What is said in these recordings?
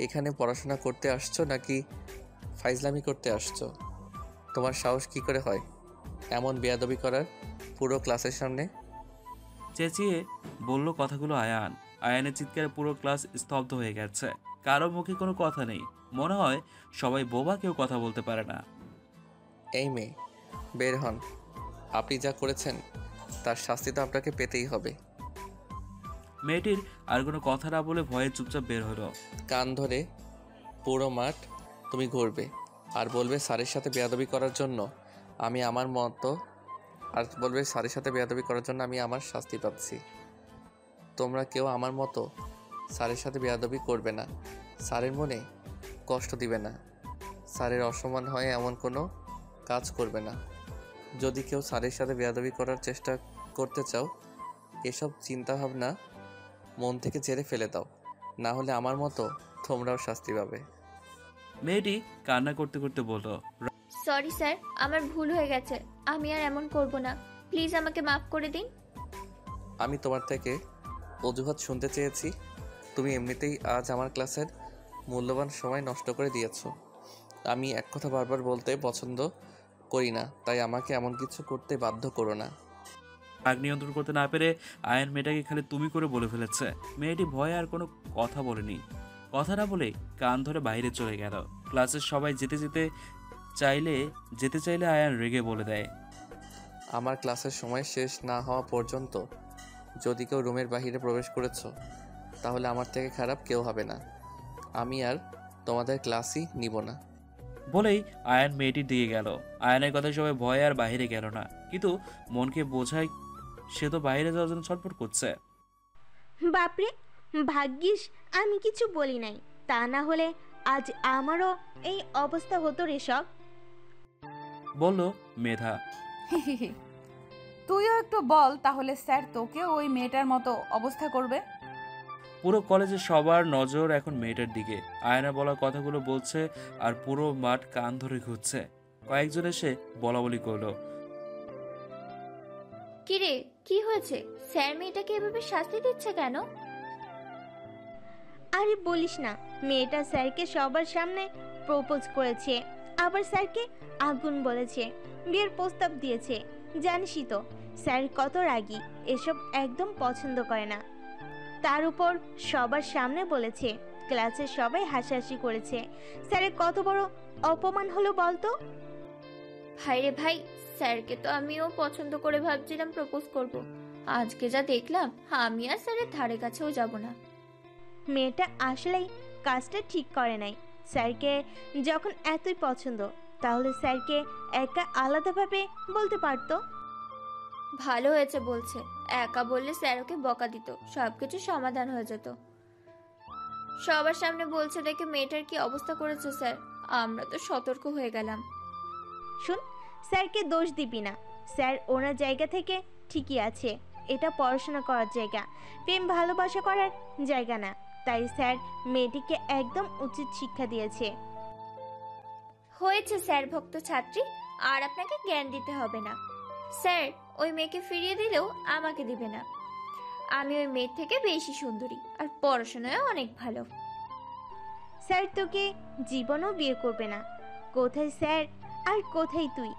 এখানে পড়াশোনা করতে আসছো নাকি ফাইজলামি করতে আসছো? তোমার সাহস কি করে হয় এমন বেয়াদবি করার পুরো ক্লাসের সামনে? চেঁচিয়ে বলল কথাগুলো আয়ান। আয়ানের চিৎকারে পুরো ক্লাস স্তব্ধ হয়ে গেছে। কারো মুখে কোনো কথা নেই। মনে হয় সবাই বোবা, কেউ কথা বলতে পারে না। এই মেয়ে, বের হন। আপনি যা করেছেন তার শাস্তি তো আপনাকে পেতেই হবে। মেয়েটির আর কোনো কথা না বলে ভয়ে চুপচাপ বের হলো। কান ধরে পুরো মাঠ তুমি ঘুরবে আর বলবে স্যারের সাথে বেয়াদবি করার জন্য আমি আমার মতো আর বলবে স্যারের সাথে বেয়াদবি করার জন্য আমি আমার শাস্তি পাচ্ছি। তোমরা কেউ আমার মতো স্যারের সাথে বেয়াদবি করবে না, স্যারের মনে কষ্ট দিবে না, স্যারের অসম্মান হয় এমন কোনো কাজ করবে না। যদি কেউ স্যারের সাথে বেয়াদবি করার চেষ্টা করতে চাও, এসব চিন্তাভাবনা মন থেকে ঝেড়ে ফেলে দাও, না হলে আমার মতো তোমরাও শাস্তি পাবে। মেয়েটি কান্না করতে করতে বলল, সরি স্যার, আমার ভুল হয়ে গেছে। আমি আর এমন করব না। প্লিজ আমাকে মাফ করে দিন। আমি তোমার থেকে অজুহাত শুনতে চেয়েছি? তুমি এমনিতেই আজ আমার ক্লাসের মূল্যবান সময় নষ্ট করে দিয়েছো। আমি এক কথা বারবার বলতে পছন্দ করি না, তাই আমাকে এমন কিছু করতে বাধ্য করো না। রাগ নিয়ন্ত্রণ করতে না পেরে আয়ান মেয়েটাকে খালি তুমি করে বলে ফেলেছে। মেয়েটি ভয়ে আর কোনো কথা বলেনি। কথা না বলে কান ধরে বাইরে চলে গেল। ক্লাসের সবাই যেতে চাইলে আয়ান রেগে বলে দেয়, আমার ক্লাসের সময় শেষ না হওয়া পর্যন্ত যদি কেউ রুমের বাইরে প্রবেশ করেছো, তাহলে আমার থেকে খারাপ কেউ হবে না। আমি আর তোমাদের ক্লাসই নিব না। বলেই আয়ান মেয়েটির দিকে গেল। আয়ানের কথা সবাই ভয়ে আর বাইরে গেল না, কিন্তু মনকে বোঝায় সে তো বাইরে যাওয়ার জন্য ছটফট করছে। বাপরে, ভাগ্যিস আমি কিছু বলি নাই, তা না হলে আজ আমারও এই অবস্থা হতো রে সব। বলল মেধা। তুইও একটু বল, তাহলে স্যার তোকে ওই মেয়েটার মতো অবস্থা করবে। পুরো কলেজের সবার নজর এখন মেয়েটার দিকে। আয়না বলা কথাগুলো বলছে আর পুরো মাঠ কান ধরে ঘুরছে। কয়েকজন এসে বলাবলি করলো, কিরে, কি হয়েছে? স্যার মেয়েটাকে এভাবে শাস্তি দিচ্ছে কেন? আরে বলিস না, মেয়েটা স্যারকে সবার সামনে প্রপোজ করেছে, আবার স্যারকে আগুন বলেছে, বিয়ের প্রস্তাব দিয়েছে। জানিসই তো স্যার কত রাগী, এসব একদম পছন্দ করে না। তার উপর সবার সামনে বলেছে, ক্লাসের সবাই হাসাহাসি করেছে। স্যারের কত বড় অপমান হলো বলতো। ভাই রে ভাই, স্যারকে তো আমিও পছন্দ করে ভাবছিলাম প্রপোজ করব। আজকে যা দেখলাম, আমি আর স্যারের ধারে কাছেও যাব না। মেয়েটা আসলেই কাজটা ঠিক করে নাই। স্যারকে যখন এতই পছন্দ, তাহলে স্যারকে একা আলাদাভাবে বলতে পারতো। ভালো হয়েছে বলছে। একা বললে স্যার ওকে বকা দিত, সবকিছু সমাধান হয়ে যেত। সবার সামনে বলছে দেখে মেয়েটার কি অবস্থা করেছে স্যার। আমরা তো সতর্ক হয়ে গেলাম। শুন, স্যারকে দোষ দিবি না। স্যার ওনার জায়গা থেকে ঠিকই আছে। এটা পড়াশোনা করার জায়গা, প্রেম ভালোবাসা করার জায়গা না। তাই স্যার মেয়েটিকে একদম উচিত শিক্ষা দিয়েছে। হয়েছে স্যার ভক্ত ছাত্রী, আর আপনাকে জ্ঞান দিতে হবে না। স্যার ওই মেয়েকে ফিরিয়ে দিলেও আমাকে দিবে না। আমি ওই মেয়ের থেকে বেশি সুন্দরী, আর পড়াশোনায় অনেক ভালো। স্যার তোকে জীবনও বিয়ে করবে না। কোথায় স্যার আর কোথায় তুই?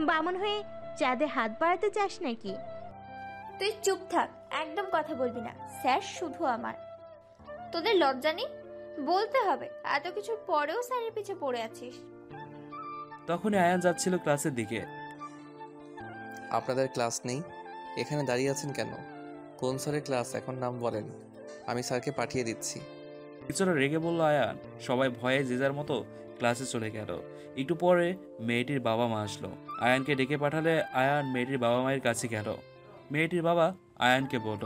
বামন হয়ে চাঁদে হাত বাড়াতে চাস নাকি? তুই চুপ থাক, একদম কথা বলবি না। স্যার শুধু আমার। তোদের লজ্জা নেই? বলতে হবে, এত কিছুর পরেও স্যারের পিছে পড়ে আছিস। তখনই আয়ান যাচ্ছিল ক্লাসের দিকে। আপনাদের ক্লাস নেই? এখানে দাঁড়িয়ে আছেন কেন? কোন স্যারের ক্লাস এখন নাম বলেন, আমি স্যারকে পাঠিয়ে দিচ্ছি। কিছুটা রেগে বলল আয়ান। সবাই ভয়ে যে যার মতো ক্লাসে চলে গেল। একটু পরে মেয়েটির বাবা মা আসলো। আয়ানকে ডেকে পাঠালে আয়ান মেয়েটির বাবা মায়ের কাছে গেল। মেয়েটির বাবা আয়ানকে বলল,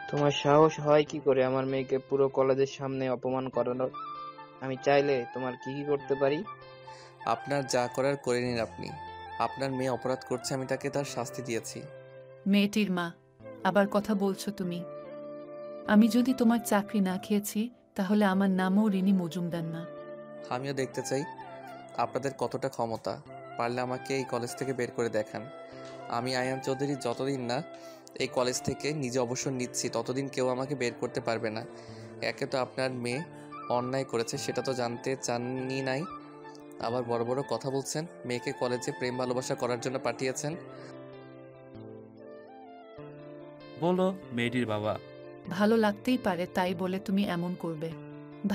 তোমার সাহস হয় কি করে আমার মেয়েকে পুরো কলেজের সামনে অপমান করানোর? আমি চাইলে তোমার কি কি করতে পারি? আপনার যা করার করে নিন আপনি। আপনার মেয়ে অপরাধ করছে, আমি তাকে তার শাস্তি দিয়েছি। মেয়েটির মা, আবার কথা বলছো তুমি? আমি যদি তোমার চাকরি না খেয়েছি, তাহলে আমার নামও রিনি মজুমদার না। আমিও দেখতে চাই আপনাদের কতটা ক্ষমতা। পারলে আমাকে এই কলেজ থেকে বের করে দেখান। আমি আয়ান চৌধুরী যতদিন না এই কলেজ থেকে নিজে অবসর নিচ্ছি, ততদিন কেউ আমাকে বের করতে পারবে না। একে তো আপনার মেয়ে অন্যায় করেছে সেটা তো জানতে চাননি নাই, আবার বড় বড় কথা বলছেন। মেয়েকে কলেজে প্রেম ভালোবাসা করার জন্য পাঠিয়েছেন। বলল মেয়েটির বাবা। ভালো লাগতেই পারে তাই বলে তুমি এমন করবে?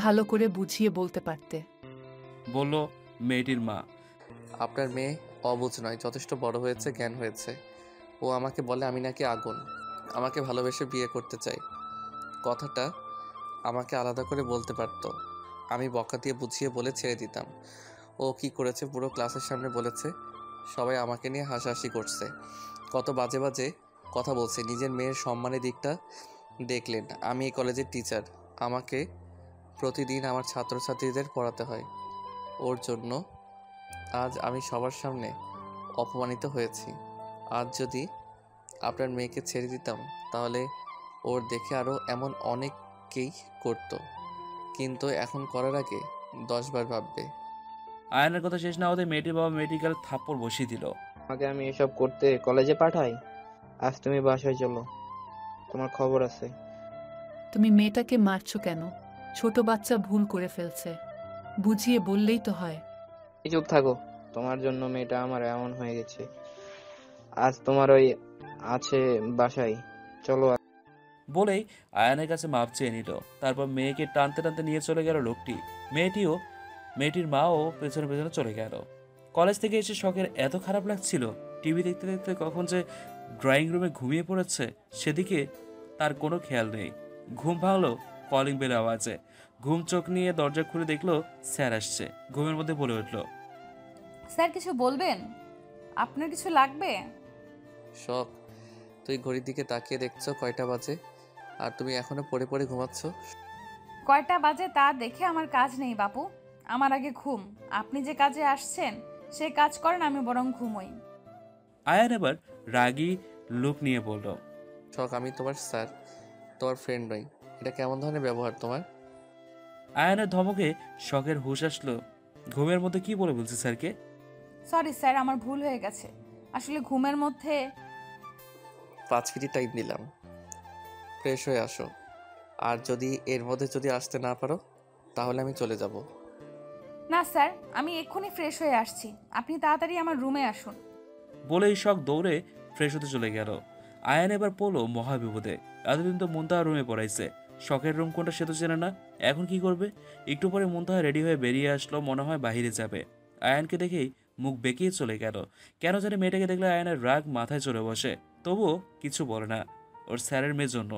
ভালো করে বুঝিয়ে বলতে পারতে। বলল মেয়েটির মা। আপনার মেয়ে অবুঝ নয়, যথেষ্ট বড় হয়েছে, জ্ঞান হয়েছে। ও আমাকে বলে আমি নাকি আগুন, আমাকে ভালোবেসে বিয়ে করতে চাই। কথাটা আমাকে আলাদা করে বলতে পারতো, আমি বকা দিয়ে বুঝিয়ে বলে ছেড়ে দিতাম। ও কি করেছে পুরো ক্লাসের সামনে বলেছে, সবাই আমাকে নিয়ে হাসাহাসি করছে, কত বাজে বাজে কথা বলছে। নিজের মেয়ের সম্মানের দিকটা দেখলেন। আমি এই কলেজের টিচার, আমাকে প্রতিদিন আমার ছাত্রছাত্রীদের পড়াতে হয়। ওর জন্য আজ আমি সবার সামনে অপমানিত হয়েছি। আজ যদি আপনার মেয়েকে ছেড়ে দিতাম তাহলে ওর দেখে আরও এমন অনেককেই করতো, কিন্তু এখন করার আগে 10 বার ভাববে। আয়ানের কথা শেষ না হতে মেয়েটির বাবা মেডিকেল থাপ্পড় বসিয়ে দিল। আমাকে আমি এসব করতে কলেজে পাঠাই? আজ তুমি বাসায় চলো, তোমার খবর আছে। তুমি মেয়েটাকে মারছো কেন? ছোট বাচ্চা ভুল করে ফেলছে, বুঝিয়ে বললেই তো হয়। এই চুপ থাকো, তোমার জন্য মেয়েটা আমার এমন হয়ে গেছে। আজ তোমার ওই আছে বাসায়, চলো। বলেই আয়ানের কাছে মাপ চেয়ে নিল। তারপর মেয়েকে টানতে টানতে নিয়ে চলে গেল লোকটি। মেয়েটির মাও পেছনে পেছনে চলে গেল। কলেজ থেকে এসে শখের এত খারাপ লাগছিল, টিভি দেখতে দেখতে কখন যে ড্রয়িং রুমে ঘুমিয়ে পড়েছে সেদিকে তার কোনো খেয়াল নেই। ঘুম ভাঙলো কলিং বেল আওয়াজে। ঘুম চোখ নিয়ে দরজা খুলে দেখলো স্যার আসছে। ঘুমের মধ্যে বলে উঠল, স্যার কিছু বলবেন? আপনার কিছু লাগবে? শখ, তুই ঘড়ির দিকে তাকিয়ে দেখছো কয়টা বাজে, আর তুমি এখনো পড়ে পড়ে ঘুমাচ্ছ। কয়টা বাজে তা দেখে আমার কাজ নেই বাপু, আমার আগে ঘুম। আপনি যে কাজে আসছেন সে কাজ করেন, আমি বরং ঘুমোই। আয়ান এবার রাগী লুক নিয়ে বলল, শখ, আমি তোমার স্যার, তোমার ফ্রেন্ড নই। এটা কেমন ধরনের ব্যবহার তোমার? আয়ানের ধমকে শখের হুঁশ আসলো। ঘুমের মধ্যে কি বলে বলছে স্যারকে? সরি স্যার, আমার ভুল হয়ে গেছে। আসলে ঘুমের মধ্যে। 5 মিনিট টাইম দিলাম, ফ্রেশ হয়ে আসো। আর যদি এর মধ্যে যদি আসতে না পারো তাহলে আমি চলে যাব। না স্যার, আমি এক্ষুনি ফ্রেশ হয়ে আসছি, আপনি তাড়াতাড়ি আমার রুমে আসুন। বলেই শখ দৌড়ে ফ্রেশ হতে চলে গেল। আয়ান এবার পড়লো মহাবিপদে। এতদিন তো মুনতাহা রুমে পড়াইছে, শখের রুম কোনটা সে তো চেনে না। এখন কি করবে? একটু পরে মুনতাহা রেডি হয়ে বেরিয়ে আসলো, মনে হয় বাহিরে যাবে। আয়ানকে দেখেই মুখ বেঁকিয়ে চলে গেল। কেন জানি মেয়েটাকে দেখলে আয়ানের রাগ মাথায় চড়ে বসে, তবুও কিছু বলে না, ওর স্যারের মেয়ের জন্য।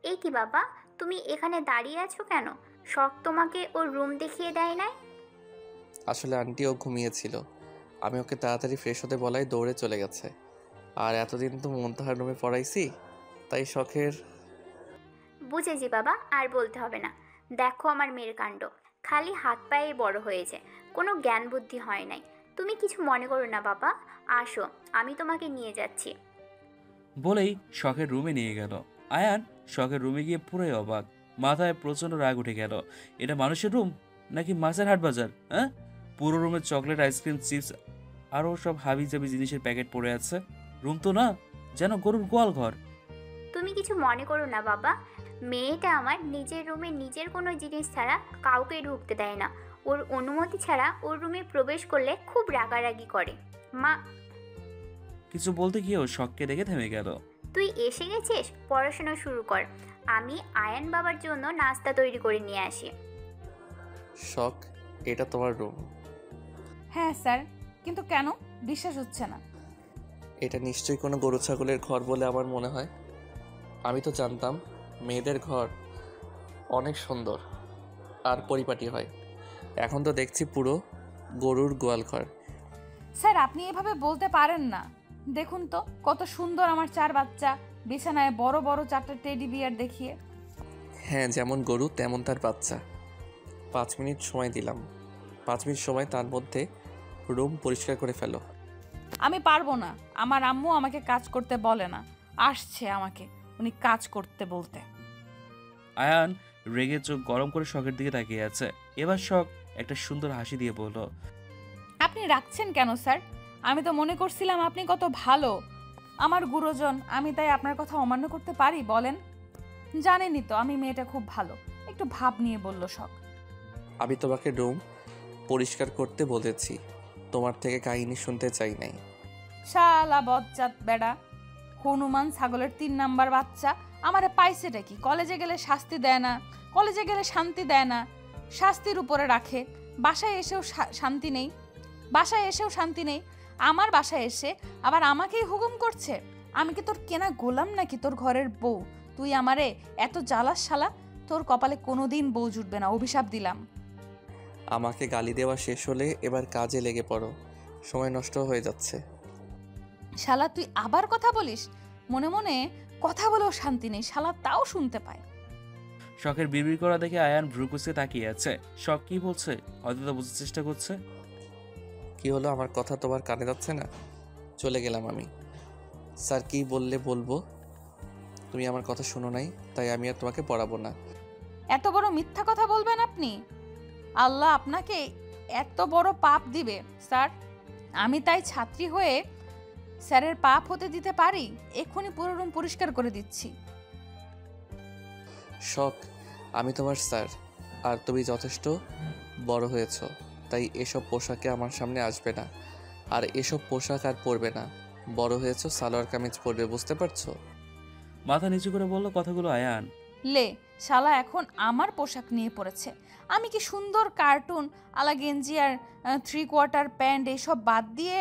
এই কি বাবা, তুমি এখানে দাঁড়িয়ে আছো কেন? শখ তোমাকে ওর রুম দেখিয়ে দেয় নাই? আসলে আন্টিও ঘুমিয়েছিল, আমি ওকে তাড়াতাড়ি ফ্রেশ হতে বলাই দৌড়ে চলে গেছে। আর এতদিন তো মুনতাহার রুমে পড়াইছি, তাই শখের। বুঝেছি বাবা, আর বলতে হবে না। দেখো আমার মেয়ের কাণ্ড, খালি হাত পায়ে বড় হয়েছে, কোনো জ্ঞান বুদ্ধি হয় নাই। তুমি কিছু মনে করো না বাবা, আসো, আমি তোমাকে নিয়ে যাচ্ছি। বলেই শখের রুমে নিয়ে গেল। আয়ান শখের রুমে গিয়ে পুরোই অবাক, মাথায় প্রচণ্ড রাগ উঠে গেল। এটা মানুষের রুম নাকি মাছের হাট বাজার? হ্যাঁ, পুরো রুমে চকলেট, আইসক্রিম, চিপস আরও সব হাবি জাবি জিনিসের প্যাকেট পড়ে আছে। রুম তো না, যেন গরুর গোয়াল ঘর। তুমি কিছু মনে করো না বাবা, মেয়েটা আমার নিজের রুমে নিজের কোনো জিনিস ছাড়া কাউকে ঢুকতে দেয় না। ওর অনুমতি ছাড়া ওর রুমে প্রবেশ করলে খুব রাগারাগি করে। মা, কিছু বলতে গিয়েও শখকে দেখে থেমে গেল। তুই এসে গেছিস, পড়াশোনা শুরু কর। আমি আয়ান বাবার জন্য নাস্তা তৈরি করে নিয়ে আসি। শখ, এটা তোমার রুম। হ্যাঁ স্যার, কিন্তু কেন? বিশ্বাস হচ্ছে না। এটা নিশ্চয়ই কোনো গরু ছাগলের ঘর বলে আমার মনে হয়। আমি তো জানতাম মেয়েদের ঘর অনেক সুন্দর আর পরিপাটি হয়, এখন তো দেখছি পুরো গরুর গোয়াল ঘর। স্যার আপনি এভাবে বলতে পারেন না। দেখুন তো কত সুন্দর আমার 4 বাচ্চা, বিছানায় বড় বড় 4টা টেডি বিয়ার দেখিয়ে। হ্যাঁ, যেমন গরু তেমন তার বাচ্চা। 5 মিনিট সময় দিলাম, 5 মিনিট সময়, তার মধ্যে রুম পরিষ্কার করে ফেলো। আমি পারবো না, আমার আম্মু আমাকে কাজ করতে বলে না। আসছে আমাকে উনি কাজ করতে বলতে। আয়ান রেগে চোখ গরম করে শখের দিকে তাকিয়ে আছে। এবার শখ একটা সুন্দর হাসি দিয়ে বলল, আপনি রাখছেন কেন স্যার? আমি তো মনে করছিলাম আপনি কত ভালো, আমার গুরুজন। আমি তাই আপনার কথা অমান্য করতে পারি বলেন? জানেনই তো আমি মেয়েটা খুব ভালো, একটু ভাব নিয়ে বলল শখ। আমি তোমাকে রুম পরিষ্কার করতে বলেছি, তোমার থেকে কাহিনী শুনতে চাই নাই। শালা বজ্জাত বেড়া, হনুমান ছাগলের 3 নাম্বার বাচ্চা। আমারে পাইছেটা কি? কলেজে গেলে শাস্তি দেয় না, কলেজে গেলে শান্তি দেয় না, শাস্তির উপরে রাখে। বাসায় এসেও শান্তি নেই, বাসায় এসেও শান্তি নেই। আমার বাসায় এসে আবার আমাকেই হুকুম করছে। আমি কি তোর কেনা গোলাম নাকি তোর ঘরের বউ? তুই আমারে এত জ্বালাস শালা, তোর কপালে কোনোদিন বউ জুটবে না, অভিশাপ দিলাম। আমাকে গালি দেওয়া শেষ হলে এবার কাজে লেগে পড়ো, সময় নষ্ট হয়ে যাচ্ছে। শালা তুই আবার কথা বলিস? মনে মনে কথা বলেও শান্তি নেই শালা, তাও শুনতে পায়। শখের বিড়বিড় করা দেখে আয়ান ভ্রু কুঁচকে তাকিয়ে আছে। শখ কি বলছে হয়তো তা বোঝার চেষ্টা করছে। কি হলো, আমার কথা তোমার কানে যাচ্ছে না? চলে গেলাম আমি। স্যার কি বললে বলবো, তুমি আমার কথা শোনো নাই, তাই আমি আর তোমাকে পড়াবো না। এত বড় মিথ্যা কথা বলবেন আপনি? আল্লাহ আপনাকে এত বড় পাপ দিবে স্যার? আমি তাই ছাত্রী হয়ে স্যারের পাপ হতে দিতে পারি? এক্ষুনি পুরো রুম পরিষ্কার করে দিচ্ছি। শখ, আমি তোমার স্যার, আর তুমি যথেষ্ট বড় হয়েছো, তাই এসব পোশাকে আমার সামনে আসবে না। আর এসব পোশাক আর পরবে না। বড় হয়েছো, সালোয়ার কামিজ পরবে, বুঝতে পারছো? মাথা নিচু করে বলল কথাগুলো আয়ান। লে শালা এখন আমার পোশাক নিয়ে পড়েছে। আমি কি সুন্দর কার্টুন আলা গেঞ্জি আর 3/4 প্যান্ট এইসব বাদ দিয়ে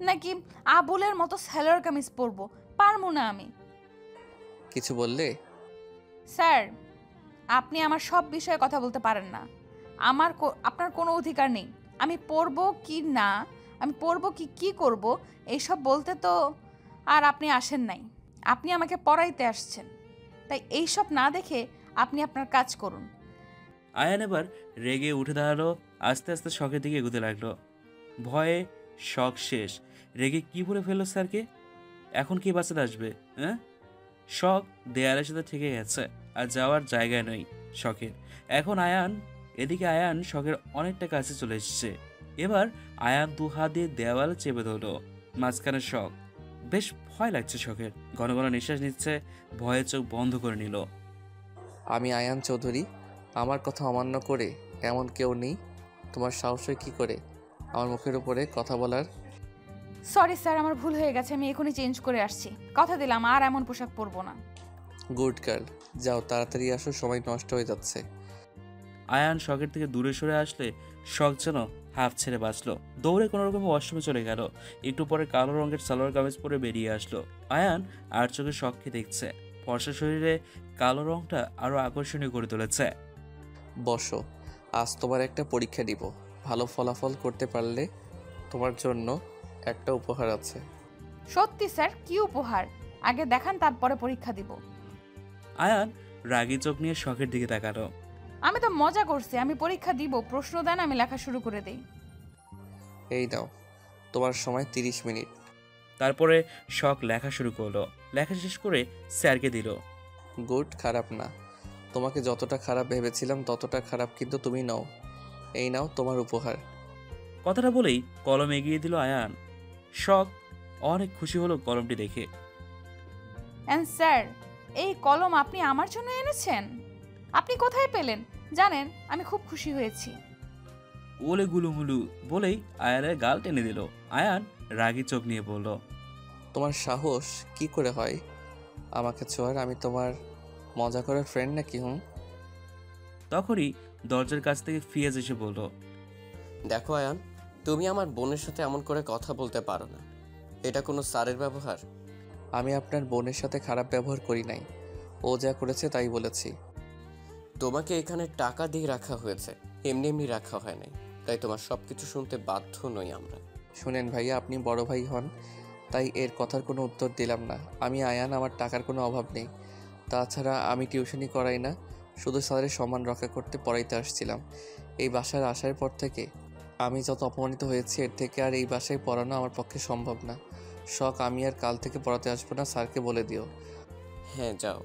নাকি আবুলের মতো সালোয়ার কামিজ পরবো? পারবো না আমি। কিছু বললে? স্যার, আপনি আমার সব বিষয়ে কথা বলতে পারেন না। আপনার কোনো অধিকার নেই। আমি পড়বো কি না, আমি পড়বো কি করব এইসব বলতে তো আর আপনি আসেন নাই। আপনি আমাকে পড়াইতে আসছেন, তাই এইসব না দেখে আপনি আপনার কাজ করুন। আয়ান এবার রেগে উঠে দাঁড়ালো, আস্তে আস্তে শখের দিকে এগোতে লাগলো। ভয়ে শখ শেষ। রেগে কি বলে ফেললো স্যারকে? এখন কি বাঁচাতে আসবে? হ্যাঁ, শখ দেয়ালের সাথে ঠেকে গেছে, আর যাওয়ার জায়গায় নেই শখের। এখন এদিকে আয়ান শখের অনেকটা কাছে চলে এসেছে। এবার আয়ান 2 হাত দিয়ে দেওয়ালে চেপে ধরলো, মাঝখানে শখ। বেশ ভয় লাগছে শখের, ঘন ঘন নিঃশ্বাস নিচ্ছে, ভয়ে চোখ বন্ধ করে নিল। আমি আয়ান চৌধুরী, আমার কথা অমান্য করে এমন কেউ নেই। তোমার সাহস হয় কী করে আমার মুখের উপরে কথা বলার? সরি স্যার, আমার ভুল হয়ে গেছে। আমি এখনই চেঞ্জ করে আসছি। কথা দিলাম আর এমন পোশাক পরবো না। গুড গার্ল, যাও তাড়াতাড়ি আসো, সময় নষ্ট হয়ে যাচ্ছে। আয়ান শখের থেকে দূরে সরে আসলে শখ যেন হাফ ছেড়ে বাঁচলো। দৌড়ে কোনো রকমে ওয়াশরুমে চলে গেল। একটু পরে কালো রঙের সালোয়ার কামিজ পরে বেরিয়ে আসলো। আয়ান আর চোখে শখকে দেখছে। ফর্সা শরীরে কালো রংটা আরো আকর্ষণীয় করে তুলেছে। বসো, আজ তোমার একটা পরীক্ষা দিব। ভালো ফলাফল করতে পারলে তোমার জন্য একটা উপহার আছে। সত্যি স্যার? কি উপহার? আগে দেখান, তারপরে পরীক্ষা দিব। আয়ান রাগী চোখ নিয়ে শখের দিকে তাকালো। আমি তো মজা করছি, আমি পরীক্ষা দিব। প্রশ্ন দেন, আমি লেখা শুরু করে দেই। এই নাও, তোমার সময় 30 মিনিট। তারপরে শখ লেখা শুরু করলো। লেখা শেষ করে স্যারকে দিল। গুড, খারাপ না। তোমাকে যতটা খারাপ ভেবেছিলাম ততটা খারাপ কিন্তু তুমি নও। এই নাও তোমার উপহার। কথাটা বলেই কলম এগিয়ে দিল আয়ান। শখ অনেক খুশি হলো কলমটি দেখে। অ্যান্ড স্যার, এই কলম আপনি আমার জন্য এনেছেন? আপনি কোথায় পেলেন? জানেন, আমি খুব খুশি হয়েছি। ওলে গুলুমুলু বলেই আয়ানের গাল টেনে দিল। আয়ান রাগী চোখ নিয়ে বলল, তোমার সাহস কি করে হয় আমাকে ছোঁয়ার? আমি তোমার মজা করার ফ্রেন্ড নাকি? তখনই দরজার কাছ থেকে ফিয়াজ এসে বলল, দেখো আয়ান, তুমি আমার বোনের সাথে এমন করে কথা বলতে পারো না। এটা কোনো স্যারের ব্যবহার। আমি আপনার বোনের সাথে খারাপ ব্যবহার করি নাই, ও যা করেছে তাই বলেছি। তোমাকে এখানে টাকা দিয়ে রাখা হয়েছে, এমনি এমনি রাখা হয় নাই, তাই তোমার সব কিছু শুনতে বাধ্য নই আমরা। শুনেন ভাইয়া, আপনি বড় ভাই হন, তাই এর কথার কোনো উত্তর দিলাম না। আমি আয়ান, আমার টাকার কোনো অভাব নেই। তাছাড়া আমি টিউশনি করাই না, শুধু স্যারের সম্মান রক্ষা করতে পড়াইতে আসছিলাম। এই বাসায় আসার পর থেকে আমি যত অপমানিত হয়েছি, এর থেকে আর এই বাসায় পড়ানো আমার পক্ষে সম্ভব না। শখ, আমি আর কাল থেকে পড়াতে আসবো না, স্যারকে বলে দিও। হ্যাঁ যাও,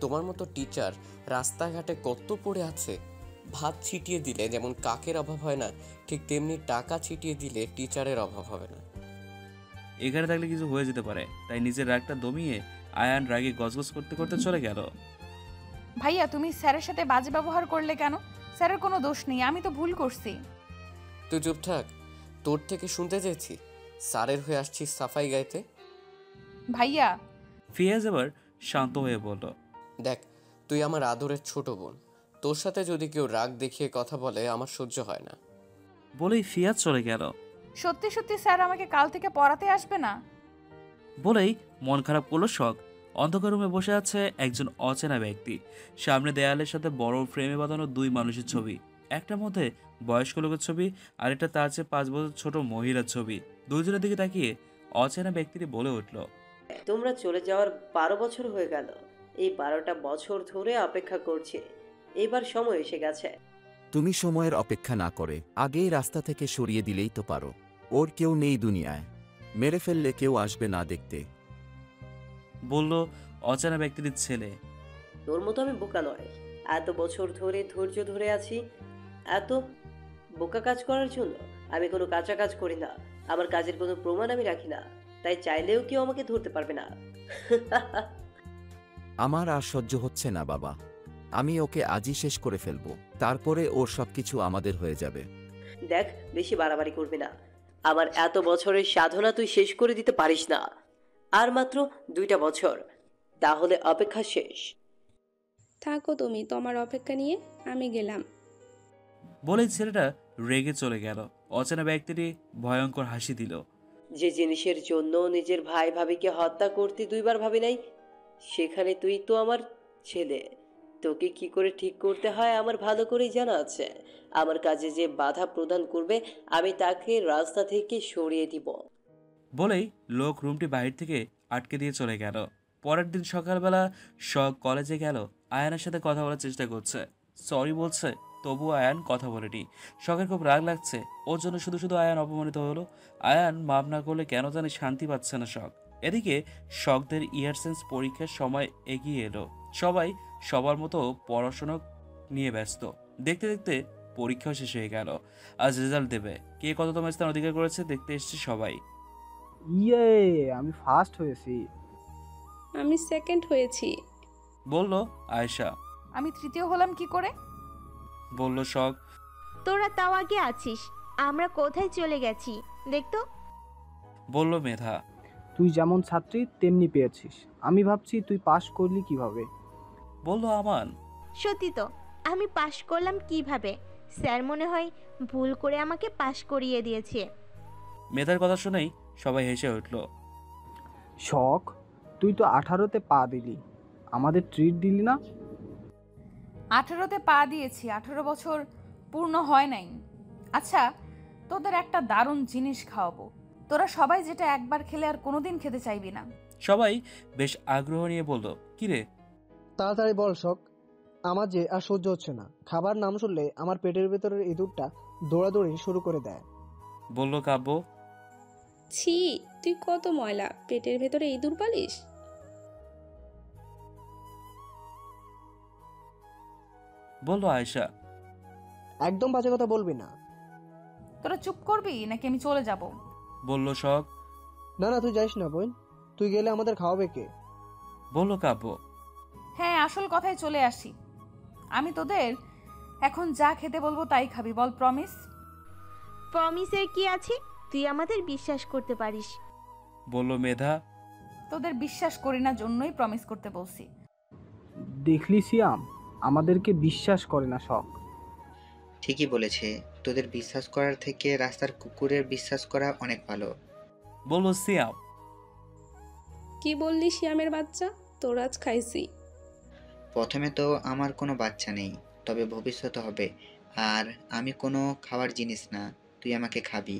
তোমার মতো টিচার রাস্তাঘাটে কত পড়ে আছে। ভাত ছিটিয়ে দিলে যেমন কাকের অভাব হয় না, ঠিক তেমনি টাকা ছিটিয়ে দিলে টিচারের অভাব হবে না। এখানে থাকলে কিছু হয়ে যেতে পারে, তাই নিজের রাগটা দমিয়ে আয়ান রাগে গজগজ করতে করতে চলে গেল। ভাইয়া তুমি স্যারের সাথে বাজে ব্যবহার করলে কেন? স্যারের কোনো দোষ নেই, আমি তো ভুল করছি। তুই চুপ থাক, তোর থেকে শুনতে চেয়েছি স্যারের হয়ে আসছিস সাফাই গাইতে। ভাইয়া ফিয়াজ এবার শান্ত হয়ে বলল, দেখ, তুই আমার আদরের ছোট বোন, তোর সাথে যদি কেউ রাগ দেখিয়ে কথা বলে আমার সহ্য হয় না। বলেই ফিয়াজ চলে গেল। সত্যি সত্যি স্যার আমাকে কাল থেকে পড়াতে আসবে না? বলেই মন খারাপ করলো শখ। অন্ধকার রুমে বসে আছে একজন অচেনা ব্যক্তি। সামনে দেয়ালের সাথে বড় ফ্রেমে বাঁধানো দুই মানুষের ছবি। একটার মধ্যে বয়স্ক লোকের ছবি, আর একটা তার চেয়ে 5 বছর ছোট মহিলার ছবি। দুজনের দিকে তাকিয়ে অচেনা ব্যক্তিটি বলে উঠল, তোমরা চলে যাওয়ার 12 বছর হয়ে গেল। এই 12টা বছর ধরে অপেক্ষা করছি, এবার সময় এসে গেছে। তুমি সময়ের অপেক্ষা না করে আগেই রাস্তা থেকে সরিয়ে দিলেই তো পারো। ওর কেউ নেই দুনিয়ায়, মেরে ফেললে কেউ আসবে না দেখতে। বলল অচেনা ব্যক্তিটির ছেলে। তোর মতো আমি বোকা নয়, এত বছর ধরে ধৈর্য ধরে আছি এত বোকা কাজ করার জন্য। আমি কোনো কাঁচা কাজ করি না, আমার কাজের কোনো প্রমাণ আমি রাখি না, তাই চাইলেও কেউ আমাকে ধরতে পারবে না। আমার আর সহ্য হচ্ছে না বাবা, আমি ওকে আজই শেষ করে ফেলবো, তারপরে ওর সবকিছু আমাদের হয়ে যাবে। দেখ, বেশি বাড়াবাড়ি করবি না। আমার এত বছরের সাধনা তুই শেষ করে দিতে পারিস না। আর মাত্র 2টা বছর, তাহলে অপেক্ষা শেষ। থাকো তুমি তোমার অপেক্ষা নিয়ে, আমি গেলাম। বলেই ছেলেটা রেগে চলে গেল। অচেনা ব্যক্তিটি ভয়ঙ্কর হাসি দিল। যে জিনিসের জন্য নিজের ভাই ভাবিকে হত্যা করতে 2বার ভাবি নাই, সেখানে তুই তো আমার ছেলে। তোকে কি করে ঠিক করতে হয় আমার ভালো করেই জানা আছে। আমার কাজে যে বাধা প্রদান করবে আমি তাকে রাস্তা থেকে সরিয়ে দিব। বলেই লোক রুমটি বাহির থেকে আটকে দিয়ে চলে গেল। পরের দিন সকালবেলা শখ কলেজে গেল। আয়ানের সাথে কথা বলার চেষ্টা করছে, সরি বলছে, তবুও আয়ান কথা বলেনি। শখের খুব রাগ লাগছে, ওর জন্য শুধু শুধু আয়ান অপমানিত হলো। আয়ান মাপ না করলে কেন জানি শান্তি পাচ্ছে না শখ। এদিকে শখদের ইয়ারসেন্স পরীক্ষার সময় এগিয়ে এলো। সবাই সবার মতো পড়াশোনা নিয়ে ব্যস্ত। দেখতে দেখতে পরীক্ষাও শেষ হয়ে গেল। আজ রেজাল্ট দেবে, কে কততম স্থান অধিকার করেছে দেখতে এসছে সবাই। ইয়ে, আমি ফার্স্ট হয়েছি। আমি সেকেন্ড হয়েছি, বলল আয়েশা। আমি তৃতীয় হলাম কি করে? বলল শখ। তোরা তাও আগে আছিস, আমরা কোথায় চলে গেছি দেখতো। বলল মেধা। তুই যেমন ছাত্রী তেমনি পেয়েছিস, আমি ভাবছি তুই পাশ করলি কিভাবে। বলল আমান। সত্যি তো, আমি পাশ করলাম কিভাবে? স্যার মনে হয় ভুল করে আমাকে পাশ করিয়ে দিয়েছে। মেধার কথা শুনেই সবাই হেসে উঠল। শখ, তুই তো 18তে পা দিলি, আমাদের ট্রিট দিলি না। 18তে পা দিয়েছি, 18 বছর পূর্ণ হয় নাই। আচ্ছা, তোদের একটা দারুণ জিনিস খাওয়াবো, তোরা সবাই যেটা একবার খেলে আর কোনোদিন খেতে চাইবি না। সবাই বেশ আগ্রহ নিয়ে বলল, কিরে? তাড়াতাড়ি বল শখ, আমার যে আর সহ্য হচ্ছে না। খাবার নাম শুনলে আমার পেটের ভেতরের ইঁদুরটা দৌড়াদৌড়ি শুরু করে দেয়। বলল কাব্য। ছি, তুই কত ময়লা, পেটের ভেতরে ইঁদুর পালিস? বলল আয়েশা। একদম বাজে কথা বলবি না। তোরা চুপ করবি নাকি আমি চলে যাব? বলল শখ। না না, তুই যাইস না বোন, তুই গেলে আমাদের খাওয়াবে কে? বলল কাব্য। হ্যাঁ, আসল কথায় চলে আসি। আমি তোদের এখন যা খেতে বলবো তাই খাবি, বল প্রমিস? প্রমিসের কি আছে? তুই আমাদের বিশ্বাস করতে পারিস। বলল মেধা। তোদের বিশ্বাস করি না জন্যই প্রমিস করতে বলছি। দেখলি সিয়াম, আমাদেরকে বিশ্বাস করে না শখ। ঠিকই বলেছে, তোদের বিশ্বাস করার থেকে রাস্তার কুকুরের বিশ্বাস করা অনেক ভালো। বলল সিয়াম। কি বললি শিয়ামের বাচ্চা, তোর আজ খাইছি। প্রথমে তো আমার কোনো বাচ্চা নেই, তবে ভবিষ্যতে হবে। আর আমি কোনো খাওয়ার জিনিস না, তুই আমাকে খাবি।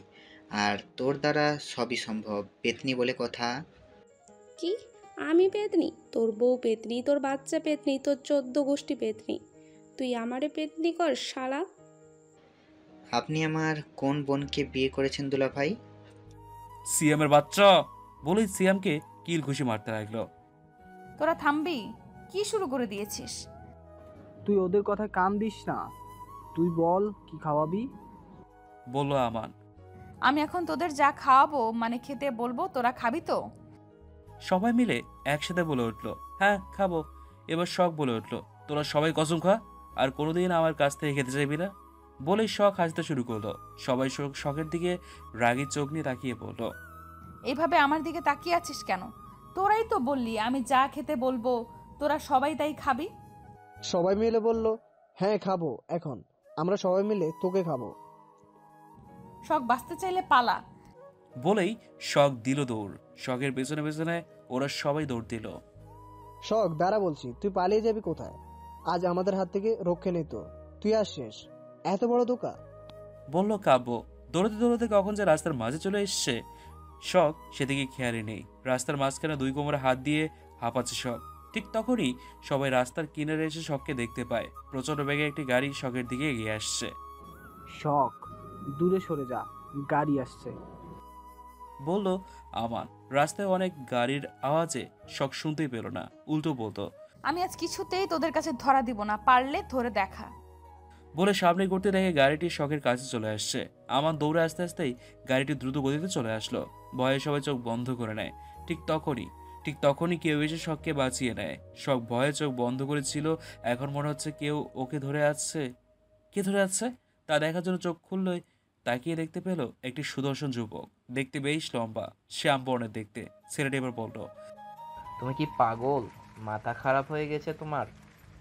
আর তোর দ্বারা সবই সম্ভব, পেতনি বলে কথা। কি? আমি পেতনি? তোর বউ পেতনি, তোর বাচ্চা পেতনি, তোর 14 গোষ্ঠী পেতনি। তুই আমারে পেতনি কর শালা। আপনি আমার কোন বোনকে বিয়ে করেছেন দুলা ভাই? সিয়ামের বাচ্চা বলেই সিয়ামকে কিল ঘুষি মারতে লাগলো। তোরা থামবি? কি শুরু করে দিয়েছিস? তুই ওদের কথায় কান দিস না, তুই বল কি খাওয়াবি। বলল আমান। আমি এখন তোদের যা খাওয়াবো মানে খেতে বলবো, তোরা খাবি তো? সবাই মিলে একসাথে বলে উঠলো, হ্যাঁ খাবো। এবার শখ বলে উঠলো, তোরা সবাই কসম খা আর কোনোদিন আমার কাছ থেকে খেতে চাইবি না। বলেই শখ হাসতে শুরু করলো। সবাই শখের দিকে রাগী চোখ নিয়ে তাকিয়ে পড়ল। এইভাবে আমার দিকে তাকিয়ে আছিস কেন? তোরাই তো বললি আমি যা খেতে বলবো তোরা সবাই তাই খাবি। সবাই মিলে বলল, হ্যাঁ খাবো। এখন আমরা সবাই মিলে তোকে খাবো। শখ বাঁচতে চাইলে পালা। বলেই শখ দিল দৌড়। শখের পেছনে পেছনে ওরা সবাই দৌড় দিল। শখ দাঁড়া বলছি, তুই পালিয়ে যাবি কোথায়? আজ আমাদের হাত থেকে রক্ষে নেই তো, তুই আর শেষ। এত বড় ধোঁকা, বলল কাব্য। দৌড়তে দৌড়তে কখন যে রাস্তার মাঝে চলে এসছে শখ সেদিকে খেয়ালই নেই। রাস্তার মাঝখানে দুই কোমরে হাত দিয়ে হাঁপাচ্ছে শখ। ঠিক তখনই সবাই রাস্তার কিনারে এসে শখকে দেখতে পায়। প্রচন্ড বেগে একটি গাড়ি শখের দিকে এগিয়ে আসছে। শখ দূরে সরে যা, গাড়ি আসছে, বলল আমান। রাস্তায় অনেক গাড়ির আওয়াজে শখ শুনতেই পেল না, উল্টো বলতো, আমি আজ কিছুতেই তোদের কাছে ধরা দিব না, পারলে ধরে দেখা। বলে সামনে করতে দেখে গাড়িটি শখের কাছে চলে আসছে। আমান দৌড়ে আসতে আসতেই গাড়িটি দ্রুত গতিতে চলে আসলো। ভয়ে সবাই চোখ বন্ধ করে নেয়। ঠিক তখনই কেউ এসে শখকে বাঁচিয়ে নেয়। শখ ভয়ে চোখ বন্ধ করেছিল, এখন মনে হচ্ছে কেউ ওকে ধরে আছে। কে ধরে আছে তা দেখার জন্য চোখ খুললে তাকিয়ে দেখতে পেল একটি সুদর্শন যুবক, দেখতে বেশ লম্বা, শ্যাম বর্ণের দেখতে। ছেলেটি এবার বলল, তুমি কি পাগল? মাথা খারাপ হয়ে গেছে তোমার?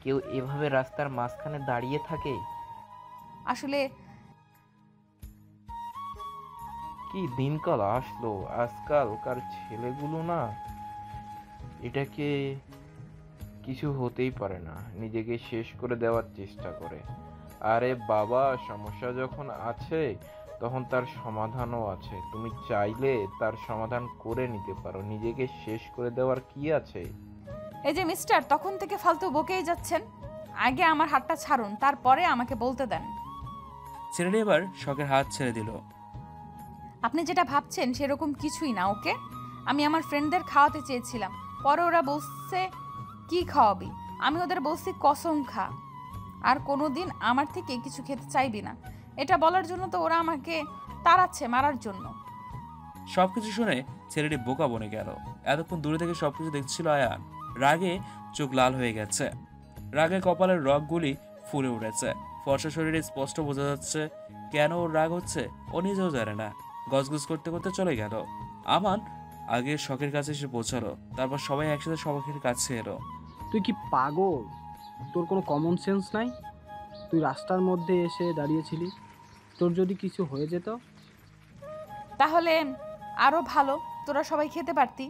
কেউ এভাবে রাস্তার মাঝখানে দাঁড়িয়ে থাকে? আসলে কি দিনকাল আসলো আজকালকার ছেলেগুলো না, এটাকে কিছু হতেই পারে না, নিজেকে শেষ করে দেওয়ার চেষ্টা করে। আরে বাবা, সমস্যা যখন আছে তখন তার সমাধানও আছে। তুমি চাইলে তার সমাধান করে নিতে পারো, নিজেকে শেষ করে দেওয়ার কি আছে? এই যে মিস্টার, তখন থেকে ফালতু বকেই যাচ্ছেন। আগে আমার হাতটা ছাড়ুন, তারপরে আমাকে বলতে দেন। ছেলেটি এবার শখের হাত ছেড়ে দিল। আপনি যেটা ভাবছেন সেরকম কিছুই না। ওকে, আমি আমার ফ্রেন্ডদের খাওয়াতে চেয়েছিলাম, পরে ওরা বলছে কি খাওয়াবি, আমি ওদের বলছি কসম খা আর কোনোদিন আমার থেকে কিছু খেতে চাইবি না। এটা বলার জন্য তো ওরা আমাকে তাড়াচ্ছে মারার জন্য। সবকিছু শুনে ছেলেটি বোকা বনে গেল। এতক্ষণ দূরে থেকে সবকিছু দেখছিল আয়ান। রাগে চোখ লাল হয়ে গেছে, রাগে কপালের রগগুলি ফুলে উঠেছে। ফর্সা শরীরে স্পষ্ট বোঝা যাচ্ছে কেন ওর রাগ হচ্ছে ও নিজেও জানে না। গজগজ করতে করতে চলে গেল। আমান আগে শখের কাছে এসে পৌঁছালো, তারপর সবাই একসাথে শখের কাছে এলো। তুই কি পাগল? তোর কোনো কমন সেন্স নাই? তুই রাস্তার মধ্যে এসে দাঁড়িয়েছিলি, তোর যদি কিছু হয়ে যেত? তাহলে আরো ভালো, তোরা সবাই খেতে পারতি।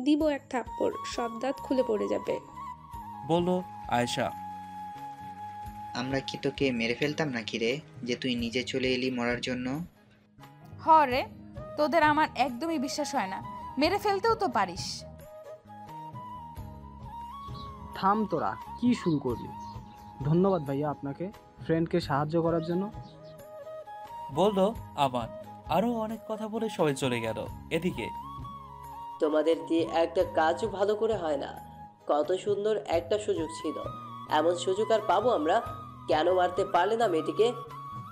দিব এক থাপ্পড়, সব দাঁত খুলে পড়ে যাবে, বলল আয়েশা। আমরা কি তোকে মেরে ফেলতাম নাকি রে, যে তুই নিজে চলে এলি মরার জন্য? হরে, তোদের আমার একদমই বিশ্বাস হয় না, মেরে ফেলতেও তো পারিস। থাম, তোরা কি শুরু করলি? ধন্যবাদ ভাইয়া আপনাকে ফ্রেন্ডকে সাহায্য করার জন্য। বলল আমান। আরো অনেক কথা বলে সবাই চলে গেল। এদিকে তোমাদের দিয়ে একটা কাজও ভালো করে হয় না। কত সুন্দর একটা সুযোগ ছিল, এমন সুযোগ আর পাবো আমরা? কেন মারতে পারলে না মেয়েটিকে?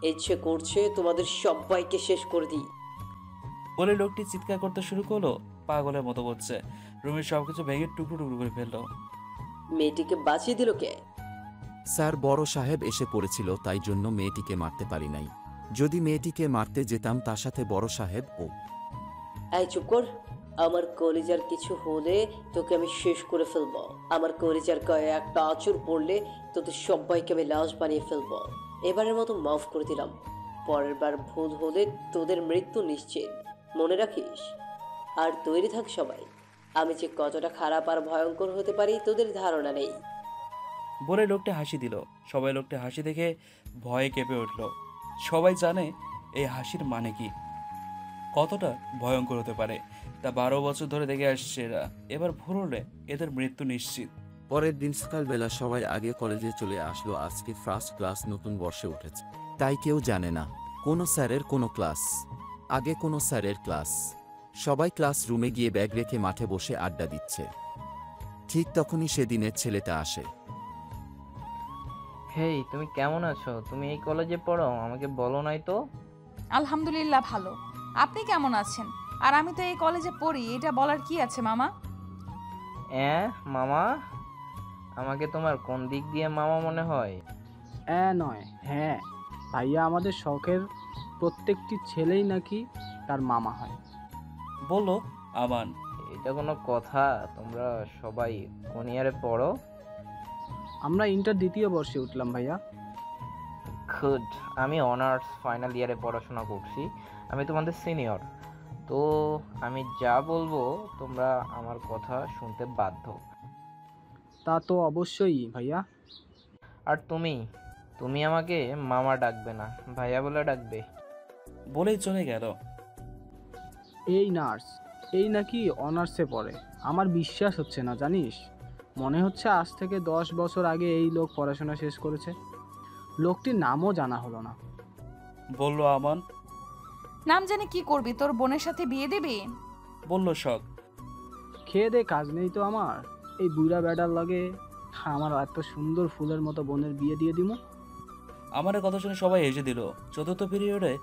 ইচ্ছে করছে তোমাদের সবাইকে শেষ করে দিই। বলে লোকটি চিৎকার করতে শুরু করলো, পাগলের মতো করছে। রুমের সবকিছু ভেঙে টুকরো টুকরো করে ফেললো। মেয়েটিকে বাঁচিয়ে দিল কে? স্যার, বড় সাহেব এসে পড়েছিল, তাই জন্য মেয়েটিকে মারতে পারি নাই। যদি মেয়েটিকে মারতে যেতাম তার সাথে বড় সাহেব ও। এই চুপ কর, আমার কলিজার কিছু হলে তোকে আমি শেষ করে ফেলবো। আমার কলিজার গায়ে একটা আঁচড় পড়লে তোদের সবাইকে আমি লাশ বানিয়ে ফেলবো। এবারের মতো মাফ করে দিলাম, পরের বার ভুল হলে তোদের মৃত্যু নিশ্চিত, মনে রাখিস। আর তৈরি থাক সবাই, আমি যে কতটা খারাপ আর ভয়ঙ্কর হতে পারি তোদের ধারণা নেই। বলে লোকটা হাসি দিল। সবাই লোকটা হাসি দেখে ভয়ে কেঁপে উঠল। সবাই জানে এই হাসির মানে কি, কতটা ভয়ঙ্কর হতে পারে। তা 12 বছর ধরে দেখে আসছে এরা, এবার ভুল হলে এদের মৃত্যু নিশ্চিত। পরের দিন সকালবেলা সবাই আগে কলেজে চলে আসলো। আজকে ফার্স্ট ক্লাস, নতুন বর্ষে উঠেছে, তাই কেউ জানে না কোনো স্যারের কোনো ক্লাস। আগে কোনো স্যারের ক্লাস। সবাই ক্লাস রুমে গিয়ে ব্যাগ রেখে মাঠে বসে আড্ডা দিচ্ছে। ঠিক তখনই সেদিনের ছেলেটা আসে। হেই, তুমি কেমন আছো? তুমি এই কলেজে পড়ো, আমাকে বলো নাই তো? আলহামদুলিল্লাহ ভালো, আপনি কেমন আছেন? আর আমি তো এই কলেজে পড়ি, এটা বলার কি আছে মামা? মামা? আমাকে তোমার কোন দিক দিয়ে মামা মনে হয়? নয়, হ্যাঁ ভাইয়া, আমাদের শখের প্রত্যেকটি ছেলেই নাকি তার মামা হয়। বলল আমান। এটা কোনো কথা? তোমরা সবাই কোন ইয়ারে পড়ো? আমরা ইন্টার দ্বিতীয় বর্ষে উঠলাম ভাইয়া। গুড। আমি অনার্স ফাইনাল ইয়ারে পড়াশোনা করছি। আমি তোমাদের সিনিয়র। তো আমি যা বলবো তোমরা আমার কথা শুনতে বাধ্য। তা তো অবশ্যই ভাইয়া। আর তুমি আমাকে মামা ডাকবে না, ভাইয়া বলে ডাকবে। বলেই চলে গেল। এই নার্স, এই নাকি অনার্সে পড়ে। আমার বিশ্বাস হচ্ছে না জানিস। মনে হচ্ছে আজ থেকে 10 বছর আগে এই লোক পড়াশোনা শেষ করেছে। লোকটির নামও জানা হলো না। বলল আমান। নাম জেনে কি করবি? তোর বোনের সাথে বিয়ে দিবি? বলল শখ। খেয়ে দে কাজ নেই তো আমার। এই বুড়া বেড়ার লাগে আমার এত সুন্দর ফুলের মতো বোনের বিয়ে দিয়ে দিমু। আমাদের কথা শুনে সবাই হেসে দিল। চতুর্থ পিরিয়ডে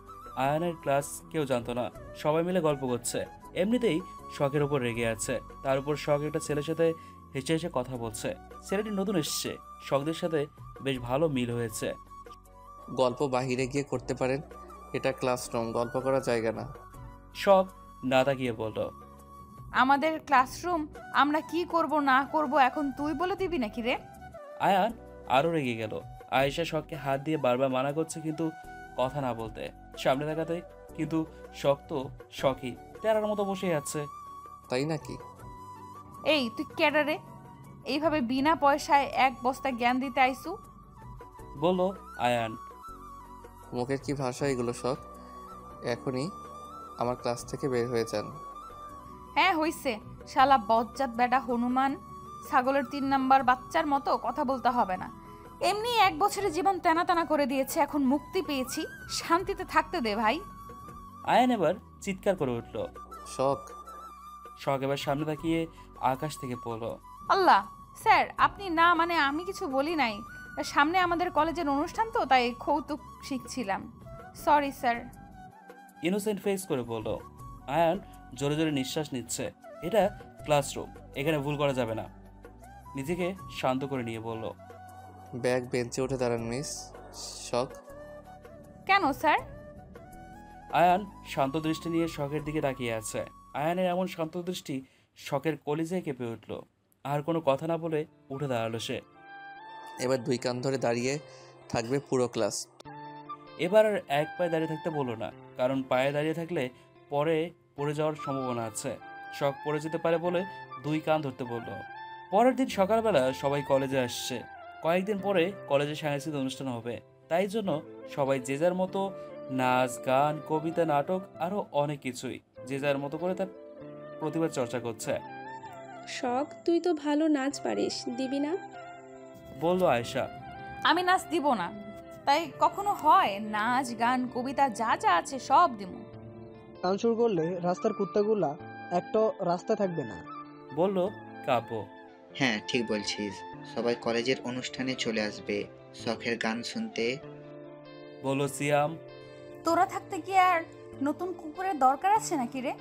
আয়ানের ক্লাস কেউ জানতো না, সবাই মিলে গল্প করছে। এমনিতেই শখের ওপর রেগে আছে, তার উপর শখ একটা ছেলের সাথে হেসে হেসে কথা বলছে। ছেলেটি নতুন এসছে, শখদের সাথে বেশ ভালো মিল হয়েছে। গল্প বাহিরে গিয়ে করতে পারেন, এটা ক্লাসরুম, গল্প করার জায়গা না। শখ না তাকিয়ে বলল, আমাদের ক্লাসরুম, আমরা কি করব না করব এখন তুই বলে দিবি নাকি রে? আয়ান আরও রেগে গেল। আয়েশা শখকে হাত দিয়ে বারবার মানা করছে কিন্তু কথা না বলতে, সামনে তাকাতে, কিন্তু শখ তো শখই তেরার মতো বসে আছে। তাই নাকি? এই তুই ক্যাডারে এইভাবে বিনা পয়সায় এক বস্তা জ্ঞান দিতে আইসু? বলল আয়ান। মুখের কি ভাষা এগুলো শখ? এখনই আমার ক্লাস থেকে বের হয়ে যান। হ্যাঁ হইছে, শালা বজ্জাত বেটা হনুমান ছাগলের 3 নাম্বার বাচ্চার মতো কথা বলতে হবে না। এমনি 1 বছরের জীবন তেনা তেনা করে দিয়েছে, এখন মুক্তি পেয়েছি, শান্তিতে থাকতে দে ভাই। আয়ান এবার চিৎকার করে উঠল। শখ শখ এবার সামনে তাকিয়ে আকাশ থেকে পড়ল। আল্লাহ স্যার, আপনি না মানে আমি কিছু বলি নাই। সামনে আমাদের কলেজের অনুষ্ঠান তো, তাই কৌতুক শিখছিলাম। Sorry sir. ইনোসেন্ট ফেস করে বলল। আয়ান জোরে জোরে নিঃশ্বাস নিচ্ছে। এটা ক্লাসরুম, এখানে ভুল করা যাবে না। নিজেকে শান্ত করে নিয়ে বলল, ব্যাগ বেঞ্চে উঠে দাঁড়ান মিস। শখ কেন স্যার? আয়ান শান্ত দৃষ্টি নিয়ে শখের দিকে তাকিয়ে আছে। আয়ানের এমন শান্ত দৃষ্টি শখের কলিজায় কেঁপে উঠল। আর কোনো কথা না বলে উঠে দাঁড়ালো সে। এবার 2 কান ধরে দাঁড়িয়ে থাকবে পুরো ক্লাস। এবার আর এক পায়ে দাঁড়িয়ে থাকতে বললো না, কারণ পায়ে দাঁড়িয়ে থাকলে পরে পড়ে যাওয়ার সম্ভাবনা আছে। শখ পড়ে যেতে পারে বলে 2 কান ধরতে বলল। পরের দিন সকালবেলা সবাই কলেজে আসছে। কয়েকদিন পরে কলেজে সাংস্কৃতিক অনুষ্ঠান হবে, তাই জন্য সবাই যে যার মতো নাচ, গান, কবিতা, নাটক আরও অনেক কিছুই যে যার মতো করে তার প্রতিভা চর্চা করছে। শখ, তুই তো ভালো নাচ পারিস, দিবি না? বলল আয়েশা। আমি নাচ দিব না, তাই কখনো হয়? নাচ গান কবিতা যা যা আছে সব দিমু। গান শুরু করলে রাস্তার কুত্তাগুলা একটা রাস্তা থাকবে না। বলল কাব্য। হ্যাঁ ঠিক বলছিস, সবাই কলেজের অনুষ্ঠানে চলে আসবে শখের গান শুনতে। বলল সিয়াম। তোরা থাকতে কি আর নতুন কুকুরের দরকার আছে নাকি রে?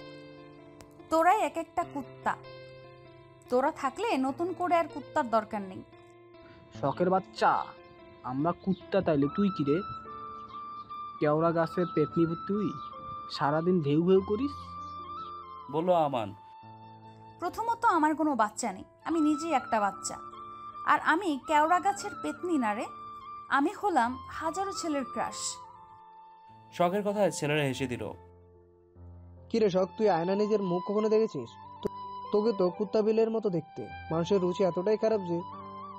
তোরাই এক একটা কুত্তা, তোরা থাকলে নতুন করে আর কুত্তার দরকার নেই। শখের বাচ্চা, আমরা কুত্তা তাইলে তুই কি রে? কেওড়া গাছের পেতনি তুই, সারাদিন ঢেউ ঘেউ করিস। বলল আমান। প্রথমত আমার কোনো বাচ্চা নেই, আমি নিজেই একটা বাচ্চা। আর আমি কেওড়া গাছের পেতনি না রে, আমি হলাম হাজারো ছেলের ক্রাশ। শখের কথায় ছেলেরা হেসে দিল। কিরে শখ, তুই আয়না নিজের মুখ কখনো দেখেছিস? তোকে তো কুত্তা বিলের মতো দেখতে। মানুষের রুচি এতটাই খারাপ যে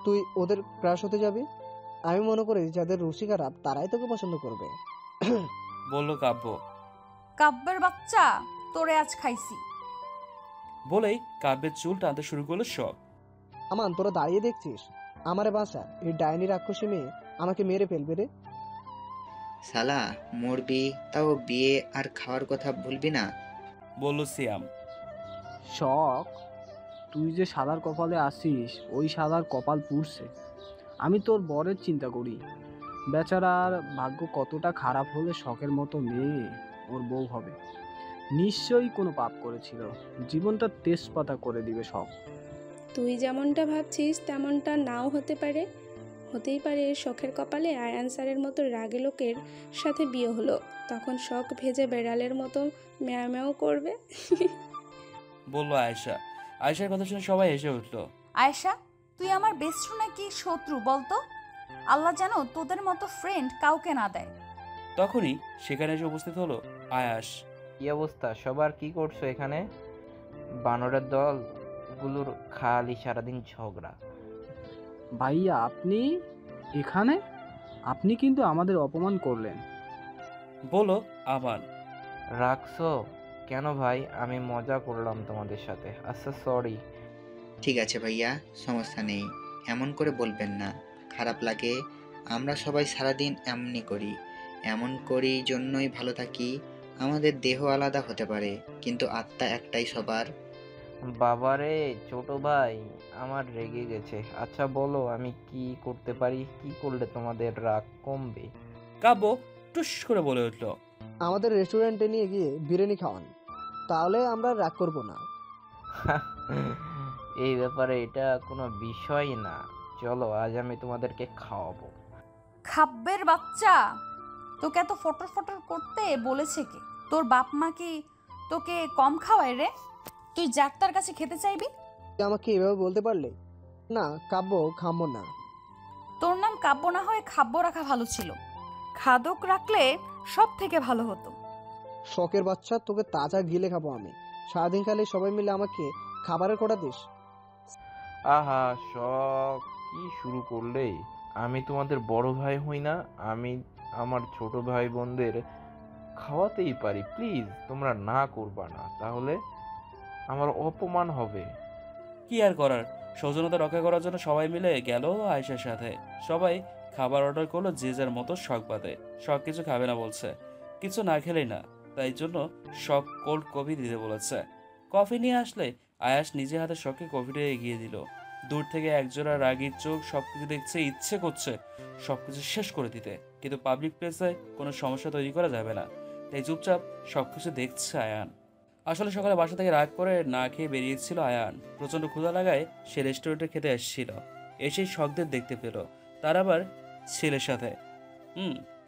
তুই ওদের ক্রাশ হতে যাবি। আমি মনে করি যাদের রুচি খারাপ তারাই তোকে পছন্দ করবে। বলল কাব্য। কাব্যের বাচ্চা, তোরে আজ খাইছি। বলেই কাব্যের চুল টানতে শুরু করলো শখ। আমান, তোরা দাঁড়িয়ে দেখছিস? আমারে বাঁচা, এই ডাইনি রাক্ষসী মেয়ে আমাকে মেরে ফেলবে রে। শালা মরবি, তাও বিয়ে আর খাওয়ার কথা ভুলবি না। বলল সিয়াম। শখ, তুই যে সাদার কপালে আসিস, ওই সাদার কপাল পুড়ছে। আমি তোর বরের চিন্তা করি। বেচারার ভাগ্য কতটা খারাপ হলে শখের মতো মেয়ে ওর বউ হবে। নিশ্চয়ই কোনো পাপ করেছিল, জীবনটা তেজপাতা করে দিবে শখ। তুই যেমনটা ভাবছিস তেমনটা নাও হতে পারে। হতেই পারে শখের কপালে আয়ান স্যারের মতো রাগে লোকের সাথে বিয়ে হলো, তখন শখ ভেজে বেড়ালের মতো ম্যাও ম্যাও করবে। বলল আয়েশা। আয়েশার কথা শুনে সবাই হেসে উঠল। আয়েশা, তুই আমার বেস্ট নাকি শত্রু বলতো? আল্লাহ যেন তোদের মতো ফ্রেন্ড কাউকে না দেয়। তখনই সেখানে এসে উপস্থিত হলো আয়াস। কি অবস্থা সবার, কি করছো এখানে? বানরের দল গুলোর খালি সারাদিন ঝগড়া। ভাইয়া আপনি এখানে? আপনি কিন্তু আমাদের অপমান করলেন। বলো আমান। রাখছো কেন ভাই? আমি মজা করলাম তোমাদের সাথে। আচ্ছা সরি। ঠিক আছে ভাইয়া, সমস্যা নেই, এমন করে বলবেন না, খারাপ লাগে। আমরা সবাই সারাদিন এমনি করি, এমন করি জন্যই ভালো থাকি। আমাদের দেহ আলাদা হতে পারে কিন্তু আত্মা একটাই সবার। বাবারে ছোট ভাই আমার রেগে গেছে। আচ্ছা বলো আমি কি করতে পারি? কি করলে তোমাদের রাগ কমবে? কাব্য টুস করে বলে উঠল, আমাদের রেস্টুরেন্টে নিয়ে গিয়ে বিরিয়ানি খাওয়ান, তাহলে আমরা রাগ করব না। এই ব্যাপারে এটা কোনো বিষয় না, চলো আজ আমি তোমাদেরকে খাওয়াবো। খাব্বের বাচ্চা, তোকে এত ফটর ফটর করতে বলেছে কে? তোর বাপ মা কি তোকে কম খাওয়ায় রে? তুই যার তার কাছে খেতে চাইবি? তুই আমাকে এভাবে বলতে পারলে? না কাব্য, খাবো না। তোর নাম কাব্য না হয়ে খাব্য রাখা ভালো ছিল। খাদক রাখলে সব থেকে ভালো হতো। শখের বাচ্চা, তোকে তাজা গিলে খাবো আমি। সারাদিন খালি সবাই মিলে আমাকে খাবারের কোটা দিস। আহা শখ, কি শুরু করলে? আমি তোমাদের বড় ভাই হই না? আমি আমার ছোট ভাই বোনদের খাওয়াতেই পারি। প্লিজ তোমরা না করবা না, তাহলে আমার অপমান হবে। কি আর করার, সৌজন্যতা রক্ষা করার জন্য সবাই মিলে গেল আয়েশার সাথে। সবাই খাবার অর্ডার করলো যে যার মতো শখ বাদে। শখ কিছু খাবে না বলছে, কিছু না খেলেই না, তাই জন্য শখ কোল্ড কফি দিতে বলেছে। কফি নিয়ে আসলে আয়াস নিজে হাতে শখকে কফিটা এগিয়ে দিল। দূর থেকে একজোড়া রাগীর চোখ সবকিছু দেখছে, ইচ্ছে করছে সবকিছু শেষ করে দিতে, কিন্তু পাবলিক প্লেসে কোনো সমস্যা তৈরি করা যাবে না, তাই চুপচাপ সবকিছু দেখছে আয়ান। আসলে সকালে বাসা থেকে রাগ করে না খেয়ে বেরিয়েছিল আয়ান। প্রচণ্ড ক্ষুধা লাগায় সে রেস্টুরেন্টে খেতে এসেছিল। এসেই শখদের দেখতে পেল, তার আবার ছেলের সাথে।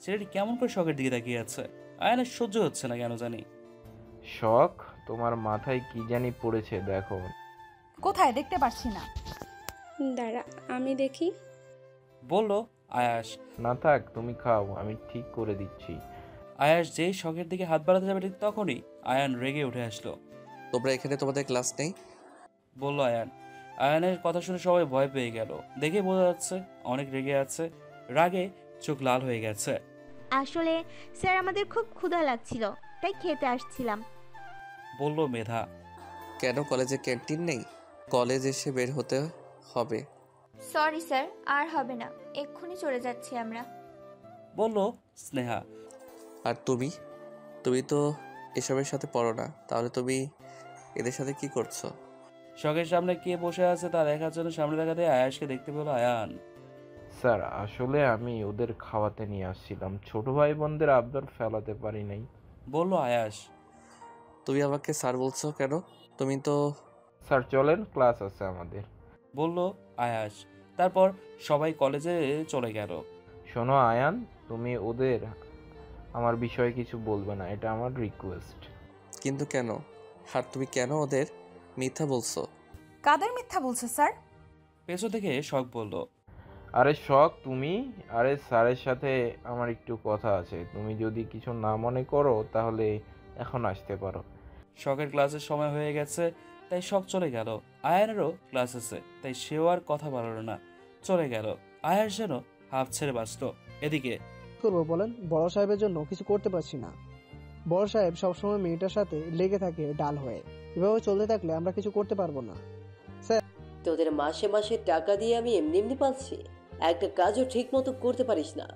ছেলেটি কেমন করে শখের দিকে তাকিয়ে আছে। আয়ানের সহ্য হচ্ছে না কেন জানি। শখ, তোমার মাথায় কি জানি পড়েছে, দেখো। কোথায়? দেখতে পাচ্ছি না। দাঁড়া আমি দেখি, বলল আয়াস। না থাক, তুমি খাও, আমি ঠিক করে দিচ্ছি। আয়াস যেই শখের দিকে হাত বাড়াতে যাবে ঠিক তখনই আয়ান রেগে উঠে আসলো। তোমরা এখানে তোমাদের ক্লাস নেই? বলল আয়ান। আয়ানের কথা শুনে সবাই ভয় পেয়ে গেল, দেখে বোঝা যাচ্ছে অনেক রেগে আছে, রাগে চোখ লাল হয়ে গেছে। আসলে স্যার আমাদের খুব ক্ষুধা লাগছিল, তাই খেতে আসছিলাম। বলল মেধা। কেন কলেজে ক্যান্টিন নেই? কলেজ এসে বের হতে হবে। সরি স্যার, আর হবে না, এক্ষুনি চলে যাচ্ছি আমরা। বলল স্নেহা। আর তুমি তো এসবের সাথে পড়ো না, তাহলে তুমি এদের সাথে কি করছো? শখের সামনে কে বসে আছে তা দেখার জন্য সামনে দেখাতে আয়াসকে দেখতে পেল আয়ান। স্যার আসলে আমি ওদের খাওয়াতে নিয়ে আসছিলাম, ছোট ভাই বোনদের আবদার ফেলাতে পারি নাই। বলল আয়াস। তুমি আমাকে স্যার বলছো কেন? তুমি তো। স্যার চলেন, ক্লাস আছে আমাদের। বলল আয়াস। তারপর সবাই কলেজে চলে গেল। শোনো আয়ান, তুমি ওদের আমার বিষয়ে কিছু বলবে না, এটা আমার রিকোয়েস্ট। কিন্তু কেন? আর তুমি কেন ওদের মিথ্যা বলছো? কাদের মিথ্যা বলছে স্যার? পেছন থেকে শখ বলল। আরে শখ তুমি, আরে স্যারের সাথে আমার একটু কথা আছে, তুমি যদি কিছু না মনে করো তাহলে এখন আসতে পারো। শখের ক্লাসের সময় হয়ে গেছে তাই শখ চলে গেল। আয়ানেরও ক্লাস আছে তাই সেও আর কথা বাড়ালো না, চলে গেল। আয়াস যেন হাফ ছেড়ে বাঁচল। এদিকে করবো বলেন? বড় সাহেবের জন্য কিছু করতে পারছি না। বড় সাহেব সবসময় মেয়েটার সাথে লেগে থাকে ডাল হয়ে। এভাবে চলতে থাকলে আমরা কিছু করতে পারবো না। তোদের মাসে মাসে টাকা দিয়ে আমি এমনি এমনি পাচ্ছি, একটা কাজও ঠিক মতো করতে পারিস না।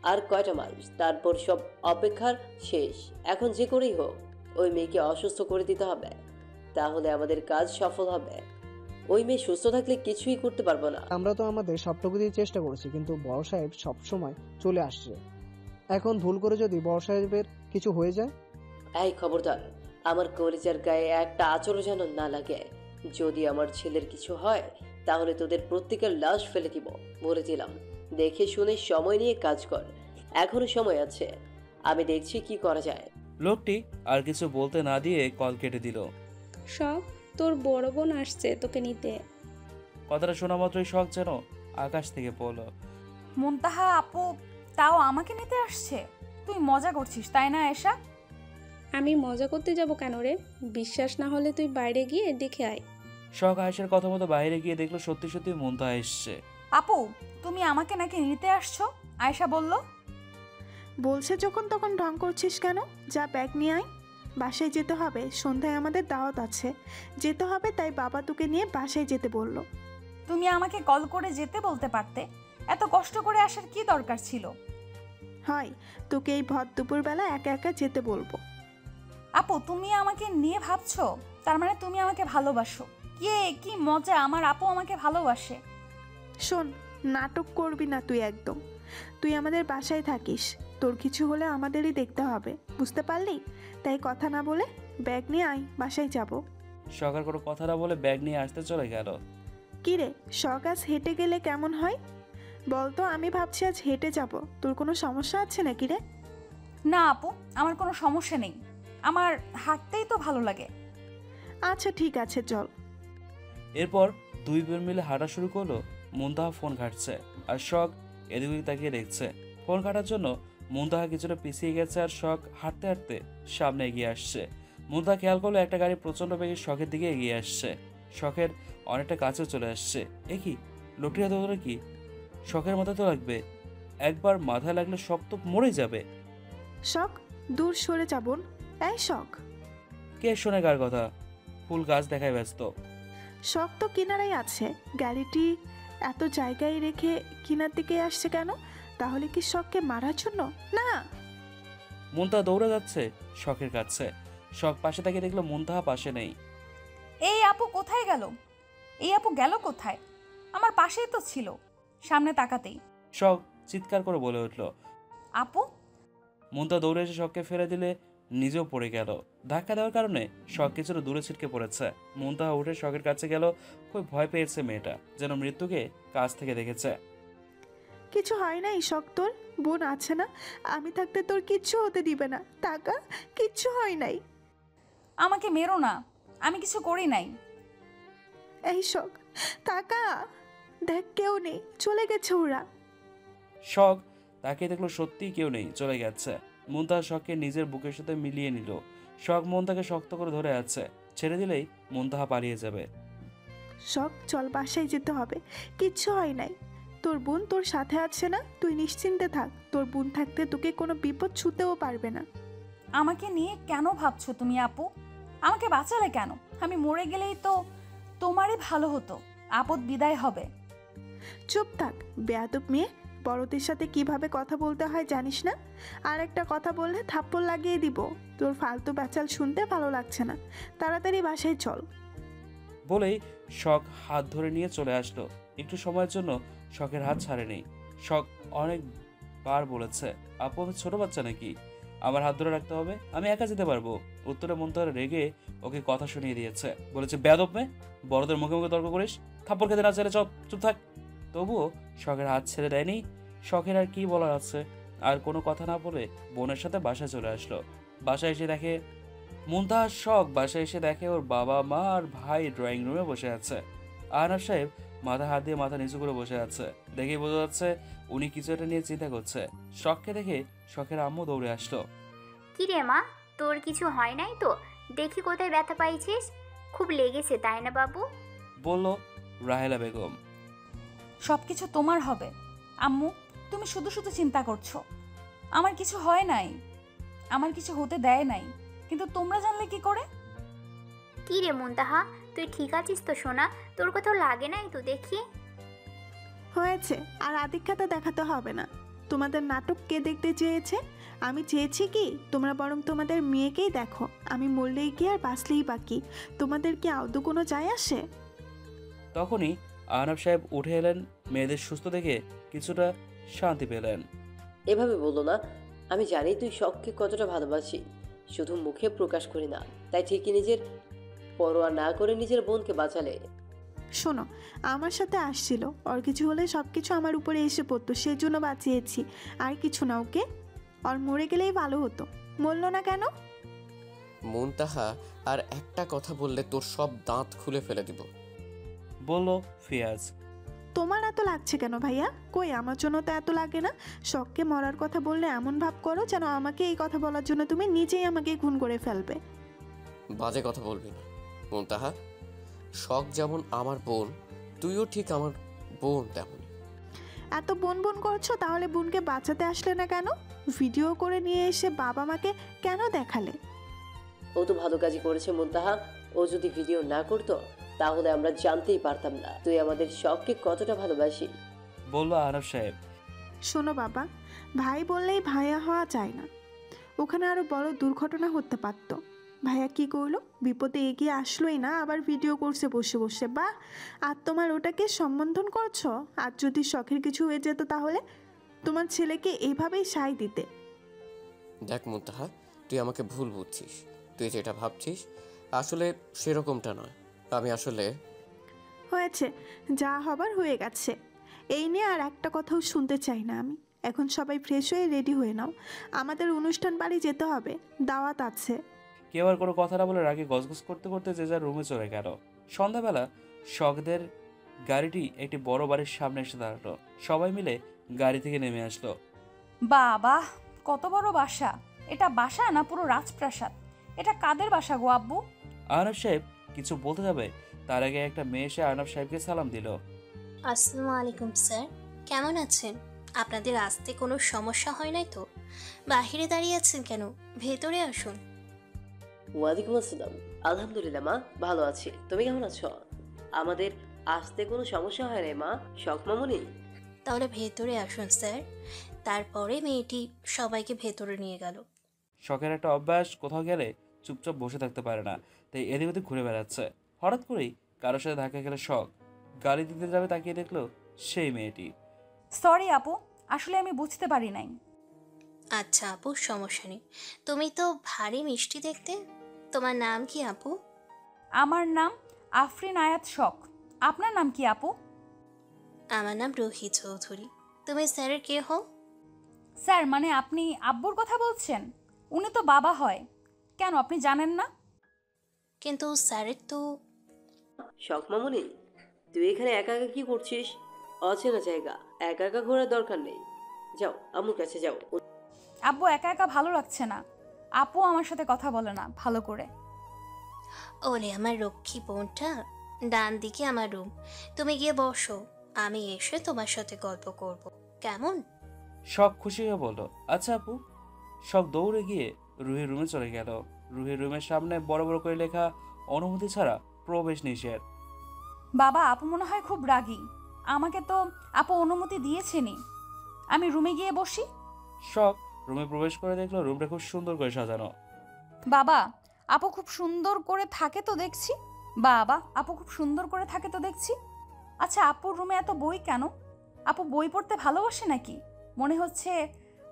আর কয়টা মাস, তারপর সব অপেক্ষার শেষ। এখন যে করেই হোক ওই মেয়েকে অসুস্থ করে দিতে হবে, তাহলে আমাদের কাজ সফল হবে। ওই মেয়ে সুস্থ থাকলে কিছুই করতে পারবো না। আমরা তো আমাদের সবটুকু দিয়ে চেষ্টা করেছি, কিন্তু বড় সাহেব সবসময় চলে আসছে। এখন ভুল করে যদি বড় সাহেবের কিছু হয়ে যায়? এই খবরদার, আমার কলিজার গায়ে একটা আঁচড়ও যেন না লাগে। যদি আমার ছেলের কিছু হয় তাহলে তোদের প্রত্যেকের লাশ ফেলে দিব, বলে দিলাম। দেখে শুনে সময় নিয়ে কাজ কর, এখনো সময় আছে, আমি দেখছি কি করা যায়। লোকটি আর কিছু বলতে না দিয়ে কল কেটে দিল। শখ, তোর বড় বোন আসছে তোকে নিতে। কথাটা শোনা মাত্রই শখ যেন আকাশ থেকে পড়ল। মুনতাহা আপু তাও আমাকে নিতে আসছে? তুই মজা করছিস তাই না আয়েশা? আমি মজা করতে যাব কেন রে? বিশ্বাস না হলে তুই বাইরে গিয়ে দেখে আয়। শখ আয়েশার কথা মতো বাইরে গিয়ে দেখলো সত্যি সত্যি মুনতাহা এসছে। আপু তুমি আমাকে নাকি নিতে আসছো? আয়েশা বলল। বলছে যখন তখন ঢং করছিস কেন? যা ব্যাগ নিয়ে আয়, বাসায় যেতে হবে, সন্ধ্যায় আমাদের দাওয়াত আছে, যেতে হবে, তাই বাবা তোকে নিয়ে বাসায় যেতে বলল। তুমি আমাকে কল করে যেতে বলতে পারতে, এত কষ্ট করে আসার কি দরকার ছিল? হয় তোকে এই ভর দুপুরবেলা একা একা যেতে বলবো। আপু তুমি আমাকে নিয়ে ভাবছো, তার মানে তুমি আমাকে ভালোবাসো। কি মজা, আমার আপু আমাকে ভালোবাসে। শোন, নাটক করবি না তুই একদম। তুই আমাদের বাসায় থাকিস, তোর কিছু হলে আমাদেরই দেখতে হবে, বুঝতে পারলি? তাই কথা না বলে ব্যাগ নিয়ে আয়, বাসায় যাব। শখ আর কোনো কথা না বলে ব্যাগ নিয়ে আসতে চলে গেল। কিরে শখ, আজ হেঁটে গেলে কেমন হয় বলতো? আমি ভাবছি আজ হেঁটে যাব, তোর কোনো সমস্যা আছে নাকি রে? না আপু, আমার কোনো সমস্যা নেই, আমার হাঁটতেই তো ভালো লাগে। আচ্ছা ঠিক আছে, চল। এরপর দুই বোন মিলে হাঁটা শুরু করলো। মুনতাহা ফোন ঘাটছে আর শখ এদিক ওদিক তাকিয়ে দেখছে। ফোন ঘাটার জন্য মুনতাহা কিছুটা পিছিয়ে গেছে আর শখ হাঁটতে হাঁটতে সামনে এগিয়ে আসছে। মুনতাহা খেয়াল করলো একটা গাড়ি প্রচন্ড বেগে শখের দিকে এগিয়ে আসছে। শখের অনেকটা কাছেও চলে আসছে। এ কি, লোকটি এত দূরে কি? শখের মাথায় তো লাগবে, একবার মাথায় লাগলে শখ তো মরে যাবে। শখ দূর সরে যাবন। এই শখ, কে শোনে কার কথা? ফুল গাছ দেখায় ব্যস্ত। শখ তো কিনারাই আছে, গাড়িটি এত জায়গায় রেখে কিনার দিকে আসছে কেন? তাহলে কি শখকে মারার জন্য? না। মুনতাহা দৌড়ে যাচ্ছে শখের কাছে। শখ পাশে তাকিয়ে দেখলো মুনতাহা পাশে নেই। এই আপু কোথায় গেল? এই আপু গেল কোথায়? আমার পাশেই তো ছিল, সামনে তাকাতেই। শখ চিৎকার করে বলে উঠল, আপু! মুনতাহা দৌড়ে এসে শখকে ফেলে দিলে নিজেও পড়ে গেল। ধাক্কা দেওয়ার কারণে শখ কিছুটা দূরে ছিটকে পড়েছে। মুনতাহা উঠে শখের কাছে গেল। খুব ভয় পেয়েছে মেয়েটা, যেন মৃত্যুকে কাছ থেকে দেখেছে। কিছু হয় নাই শখ, তোর বোন আছে না, আমি থাকতে তোর কিচ্ছু হতে দিবে না। টাকা কিচ্ছু হয় নাই। আমাকে মেরো না, আমি কিছু করি নাই। এই শখ, টাকা দেখ, কেউ নেই, চলে গেছে ওরা। শখ তাকে দেখলো সত্যিই কেউ নেই, চলে গেছে। মুনতাহা শখকে নিজের বুকের সাথে মিলিয়ে নিল। শখ মুনতাহাকে শক্ত করে ধরে আছে, ছেড়ে দিলেই মুনতাহা পালিয়ে যাবে। শখ চল, বাসায় যেতে হবে, কিচ্ছু হয় নাই। তোর বোন তোর সাথে আছে না, তুই নিশ্চিন্তে থাক। তোর বোন থাকতে তোকে কোনো বিপদ ছুতেও পারবে না। আমাকে নিয়ে কেন ভাবছো তুমি আপু? আমাকে বাঁচালে কেন? আমি মরে গেলেই তো তোমারই ভালো হতো, আপদ বিদায় হবে। চুপ থাক বেয়াদব মেয়ে, বড়দের সাথে কিভাবে কথা বলতে হয় জানিস না? আর একটা কথা বললে থাপ্পড় লাগিয়ে দিব। তোর ফালতু ব্যাচাল শুনতে ভালো লাগছে না, তাড়াতাড়ি বাসায় চল। বলেই শখ হাত ধরে নিয়ে চলে আসলো। একটু সময়ের জন্য শখের হাত ছাড়েনি। শখ অনেকবার বলেছে, আপু আমি ছোট বাচ্চা নাকি, আমার হাত ধরে রাখতে হবে, আমি একা যেতে পারবো। উত্তরে মুনতাহা রেগে ওকে কথা শুনিয়ে দিয়েছে। বলেছে, বেয়াদব মেয়ে, বড়দের মুখে মুখে তর্ক করিস, থাপ্পড় খেতে না চাইলে চুপ থাক। তবুও শখের হাত ছেড়ে দেয়নি। শখের আর কি বলার আছে, আর কোনো কথা না বলে বোনের সাথে বাসায় চলে আসলো। বাসায় এসে দেখে মুনতাহার শখ বাসায় এসে দেখে ওর বাবা মা আর ভাই ড্রয়িং রুমে বসে আছে। আহনাফ সাহেব মাথা হাত দিয়ে মাথা নিচু করে বসে আছে। দেখেই বোঝা যাচ্ছে উনি কিছু একটা নিয়ে চিন্তা করছে। শখকে দেখে শখের আম্মু দৌড়ে আসলো। কি রে মা, তোর কিছু হয় নাই তো? দেখি কোথায় ব্যথা পাইছিস, খুব লেগেছে তাই না বাবু? বলল রাহেলা বেগম। সব কিছু তোমার হবে আম্মু, তুমি শুধু শুধু চিন্তা করছো। আমার কিছু হয় নাই, আমার কিছু হতে দেয় নাই, কিন্তু তোমরা জানলে কি করে? কি রে মুনতাহা, তুই ঠিক আছিস তো সোনা? তোর কোথাও লাগে নাই তো দেখি? হয়েছে, আর আদিক্ষাতা দেখাতে হবে না। তোমাদের নাটক কে দেখতে চেয়েছে? আমি চেয়েছি কি তোমরা বরং তোমাদের মেয়েকেই দেখো। আমি মরলেই কি আর বাঁচলেই বাকি, তোমাদের কি আদৌ কোনো যায় আসে? তখনই আহনাফ সাহেব উঠে এলেন। মেয়েদের সুস্থ দেখে কিছুটা শান্তি পেলেন। এভাবে বলো না, আমি জানি তুই শখকে কতটা ভালোবাসি, শুধু মুখে প্রকাশ করি না, তাই ঠিকই নিজের পরোয়া না করে নিজের বোনকে বাঁচালে। শোনো, আমার সাথে আসছিল, ওর কিছু হলে সব কিছু আমার উপরে এসে পড়তো, সেই জন্য বাঁচিয়েছি, আর কিছু না। ওকে, ওর মরে গেলেই ভালো হতো, মরল না কেন? মুনতাহা, আর একটা কথা বললে তোর সব দাঁত খুলে ফেলে দিব, বলল ফিয়াজ। তোমার এত লাগছে কেন ভাইয়া? কই, আমার জন্য তো এত লাগে না। শখকে মরার কথা বললে এমন ভাব করো যেন আমাকে এই কথা বলার জন্য তুমি নিজেই আমাকে খুন করে ফেলবে। বাজে কথা বলবি না মুনতাহা। শখ যেমন আমার বোন, তুইও ঠিক আমার বোন তেমন। এত বোন বোন করছো, তাহলে বোনকে বাঁচাতে আসলে না কেন? ভিডিও করে নিয়ে এসে বাবা মাকে কেন দেখালে? ও তো ভালো কাজই করেছে মুনতাহা। ও যদি ভিডিও না করতো তাহলে আমরা জানতেই পারতাম না তুই আমাদের শখকে কতটা ভালোবাসি, বলল আরব সাহেব। শোনো বাবা, ভাই বললেই ভাইয়া হওয়া যায় না। ওখানে আরো বড় দুর্ঘটনা হতে পারতো। ভাইয়া কি করলো? বিপদে এগিয়ে আসলোই না, আবার ভিডিও করছে বসে বসে। বাহ, আর তোমার ওটাকে সম্বোধন করছো? আর যদি শখের কিছু হয়ে যেত তাহলে তোমার ছেলেকে এইভাবেই সায় দিতে। দেখ মুনতাহা, তুই আমাকে ভুল বুঝছিস। তুই যেটা ভাবছিস আসলে সেরকমটা নয়। আমি আসলে হয়েছে, যা হবার হয়ে গেছে। এই নিয়ে আর একটা কথাও শুনতে চাই না আমি। এখন সবাই ফ্রেশ হয়ে রেডি হয়ে নাও, আমাদের অনুষ্ঠান বাড়ি যেতে হবে, দাওয়াত আছে। কেউ আর কোনো কথা না বলে রাগে গজগজ করতে করতে যে যার রুমে চলে গেল। সন্ধ্যাবেলা শখদের গাড়িটি একটি বড় বাড়ির সামনে এসে দাঁড়ালো। সবাই মিলে গাড়ি থেকে নেমে আসলো। বাবা, কত বড় বাসা! এটা বাসা না পুরো রাজপ্রাসাদ। এটা কাদের বাসা গো আব্বু? আরব সাহেব কিছু বলতে যাবে, তার আগে একটা মেয়ে এসে আরব সাহেবকে সালাম দিল। আসসালামু আলাইকুম স্যার, কেমন আছেন? আপনাদের আসতে কোনো সমস্যা হয় নাই তো? বাহিরে দাঁড়িয়ে আছেন কেন? ভেতরে আসুন। ওয়ালাইকুম আসসালাম। আলহামদুলিল্লাহ মা, ভালো আছি। তুমি কেমন আছো? আমাদের আসতে কোনো সমস্যা হয় না মা, শখ মামুনি। তাহলে ভেতরে আসুন স্যার। তারপরে মেয়েটি সবাইকে ভেতরে নিয়ে গেল। শখের একটা অভ্যাস, কোথাও গেলে চুপচাপ বসে থাকতে পারে না, তাই এদিক ওদিক ঘুরে বেড়াচ্ছে। হঠাৎ করেই কারোর সাথে ধাক্কা খেলে শখ গালি দিতে যাবে, তাকিয়ে দেখলো সেই মেয়েটি। সরি আপু, আসলে আমি বুঝতে পারি নাই। আচ্ছা আপু, সমস্যা নেই। তুমি তো ভারী মিষ্টি দেখতে। তোমার নাম কি আপু? আমার নাম আফরিন আয়াত শখ। আপনার নাম কি আপু? আমার নাম রুহি চৌধুরী। তুমি স্যারের কে হও? স্যার মানে আপনি আব্বুর কথা বলছেন? উনি তো বাবা হয়। কেন, আপনি জানেন না? কিন্তু স্যারের তো। শখ মামুনি, তুই এখানে একা একা কি করছিস? অচেনা জায়গা, একা একা ঘোরার দরকার নেই। যাও আম্মুর কাছে যাও। আব্বু একা একা ভালো লাগছে না। আপু আমার সাথে কথা বলে না ভালো করে। ওলে আমার রক্ষী বোনটা, ডান দিকে আমার রুম। তুমি গিয়ে বসো, আমি এসে তোমার সাথে গল্প করব, কেমন? শখ খুশি হয়ে বলল আচ্ছা আপু। শখ দৌড়ে গিয়ে রুহির রুমে চলে গেল। রুহির রুমের সামনে বড় বড় করে লেখা অনুমতি ছাড়া প্রবেশ নিষেধ। বাবা, আপু মনে হয় খুব রাগী। আমাকে তো আপু অনুমতি দিয়েছেনি। আমি রুমে গিয়ে বসি। শখ রুমে প্রবেশ করে দেখলো রুমটা খুব সুন্দর করে সাজানো। বাবা, আপু খুব সুন্দর করে থাকে তো দেখছি। বাবা, আপু খুব সুন্দর করে থাকে তো দেখছি। আচ্ছা, আপুর রুমে এত বই কেন? আপু বই পড়তে ভালোবাসে নাকি? মনে হচ্ছে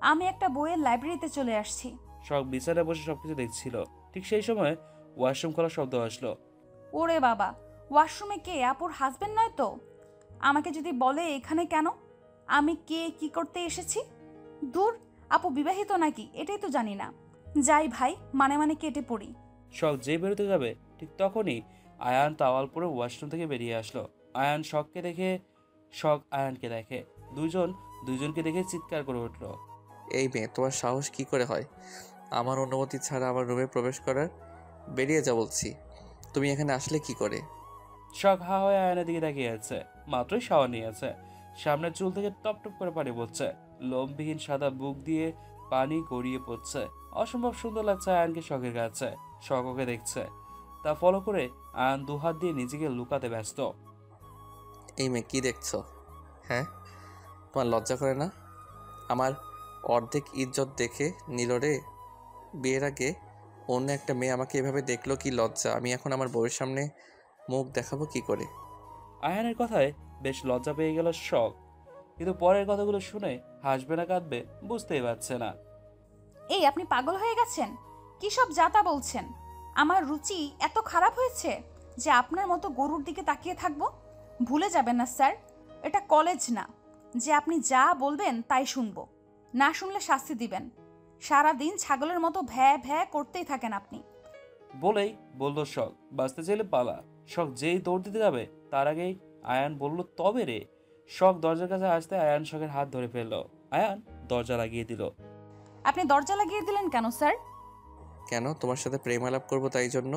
আমি একটা বইয়ের লাইব্রেরিতে চলে আসছি। শখ বিছানায় বসে সবকিছু দেখছিল। ঠিক সেই সময় ওয়াশরুম খোলার শব্দ আসলো। ওরে বাবা, ওয়াশরুমে কে? আপুর হাজবেন্ড নয় তো? আমাকে যদি বলে এখানে কেন, আমি কে, কি করতে এসেছি? দূর, আপু বিবাহিত নাকি এটাই তো জানি না। যাই ভাই, মানে মানে কেটে পড়ি। শখ যে বেরোতে যাবে ঠিক তখনই আয়ান তাওয়াল পরে ওয়াশরুম থেকে বেরিয়ে আসলো। আয়ান শখকে দেখে, শখ আয়ানকে দেখে। দুইজনকে দেখে চিৎকার করে উঠলো। এই মেয়ে, তোমার সাহস কি করে হয় আমার অনুমতি ছাড়া আমার রুমে প্রবেশ করার? বেরিয়ে যা বলছি। তুমি এখানে আসলে কি করে? শখ হা হয়ে আয়নার দিকে তাকিয়ে আছে। মাত্রই শাওয়ার নিয়েছে, সামনের চুল থেকে টপ টপ করে পানি পড়ছে। লোমবিহীন সাদা বুক দিয়ে পানি গড়িয়ে পড়ছে। অসম্ভব সুন্দর লাগছে আয়নকে শখের কাছে। শখ ওকে দেখছে, তা ফলো করে আয়ন দুহাত দিয়ে নিজেকে লুকাতে ব্যস্ত। এই মেয়ে, কি দেখছো? হ্যাঁ, তোমার লজ্জা করে না? আমার অর্ধেক ইজ্জত দেখে নিল রে। বিয়ের আগে অন্য একটা মেয়ে আমাকে এভাবে দেখলো, কি লজ্জা। আমি এখন আমার বউয়ের সামনে মুখ দেখাবো কি করে? আয়ানের কথায় বেশ লজ্জা পেয়ে গেল শখ, কিন্তু পরের কথাগুলো শুনে হাসবে না কাঁদবে বুঝতেই পারছে না। এই, আপনি পাগল হয়ে গেছেন? কি সব যাতা বলছেন? আমার রুচি এত খারাপ হয়েছে যে আপনার মতো গরুর দিকে তাকিয়ে থাকবো? ভুলে যাবেন না স্যার, এটা কলেজ না যে আপনি যা বলবেন তাই শুনবো। না শুনলে শাস্তি দিবেন। সারাদিন ছাগলের মতো ভ্যা ভ্যা করতেই থাকেন আপনি। বলেই বলল শখ, বাঁচতে চাইলে পালা। শখ যেই দৌড় দিতে যাবে তার আগেই আয়ান বলল, তবে রে। শখ দরজার কাছে আসতে আয়ান শখের হাত ধরে ফেললো। আয়ান দরজা লাগিয়ে দিল। আপনি দরজা লাগিয়ে দিলেন কেন স্যার? কেন, তোমার সাথে প্রেম আলাপ করবো তাই জন্য।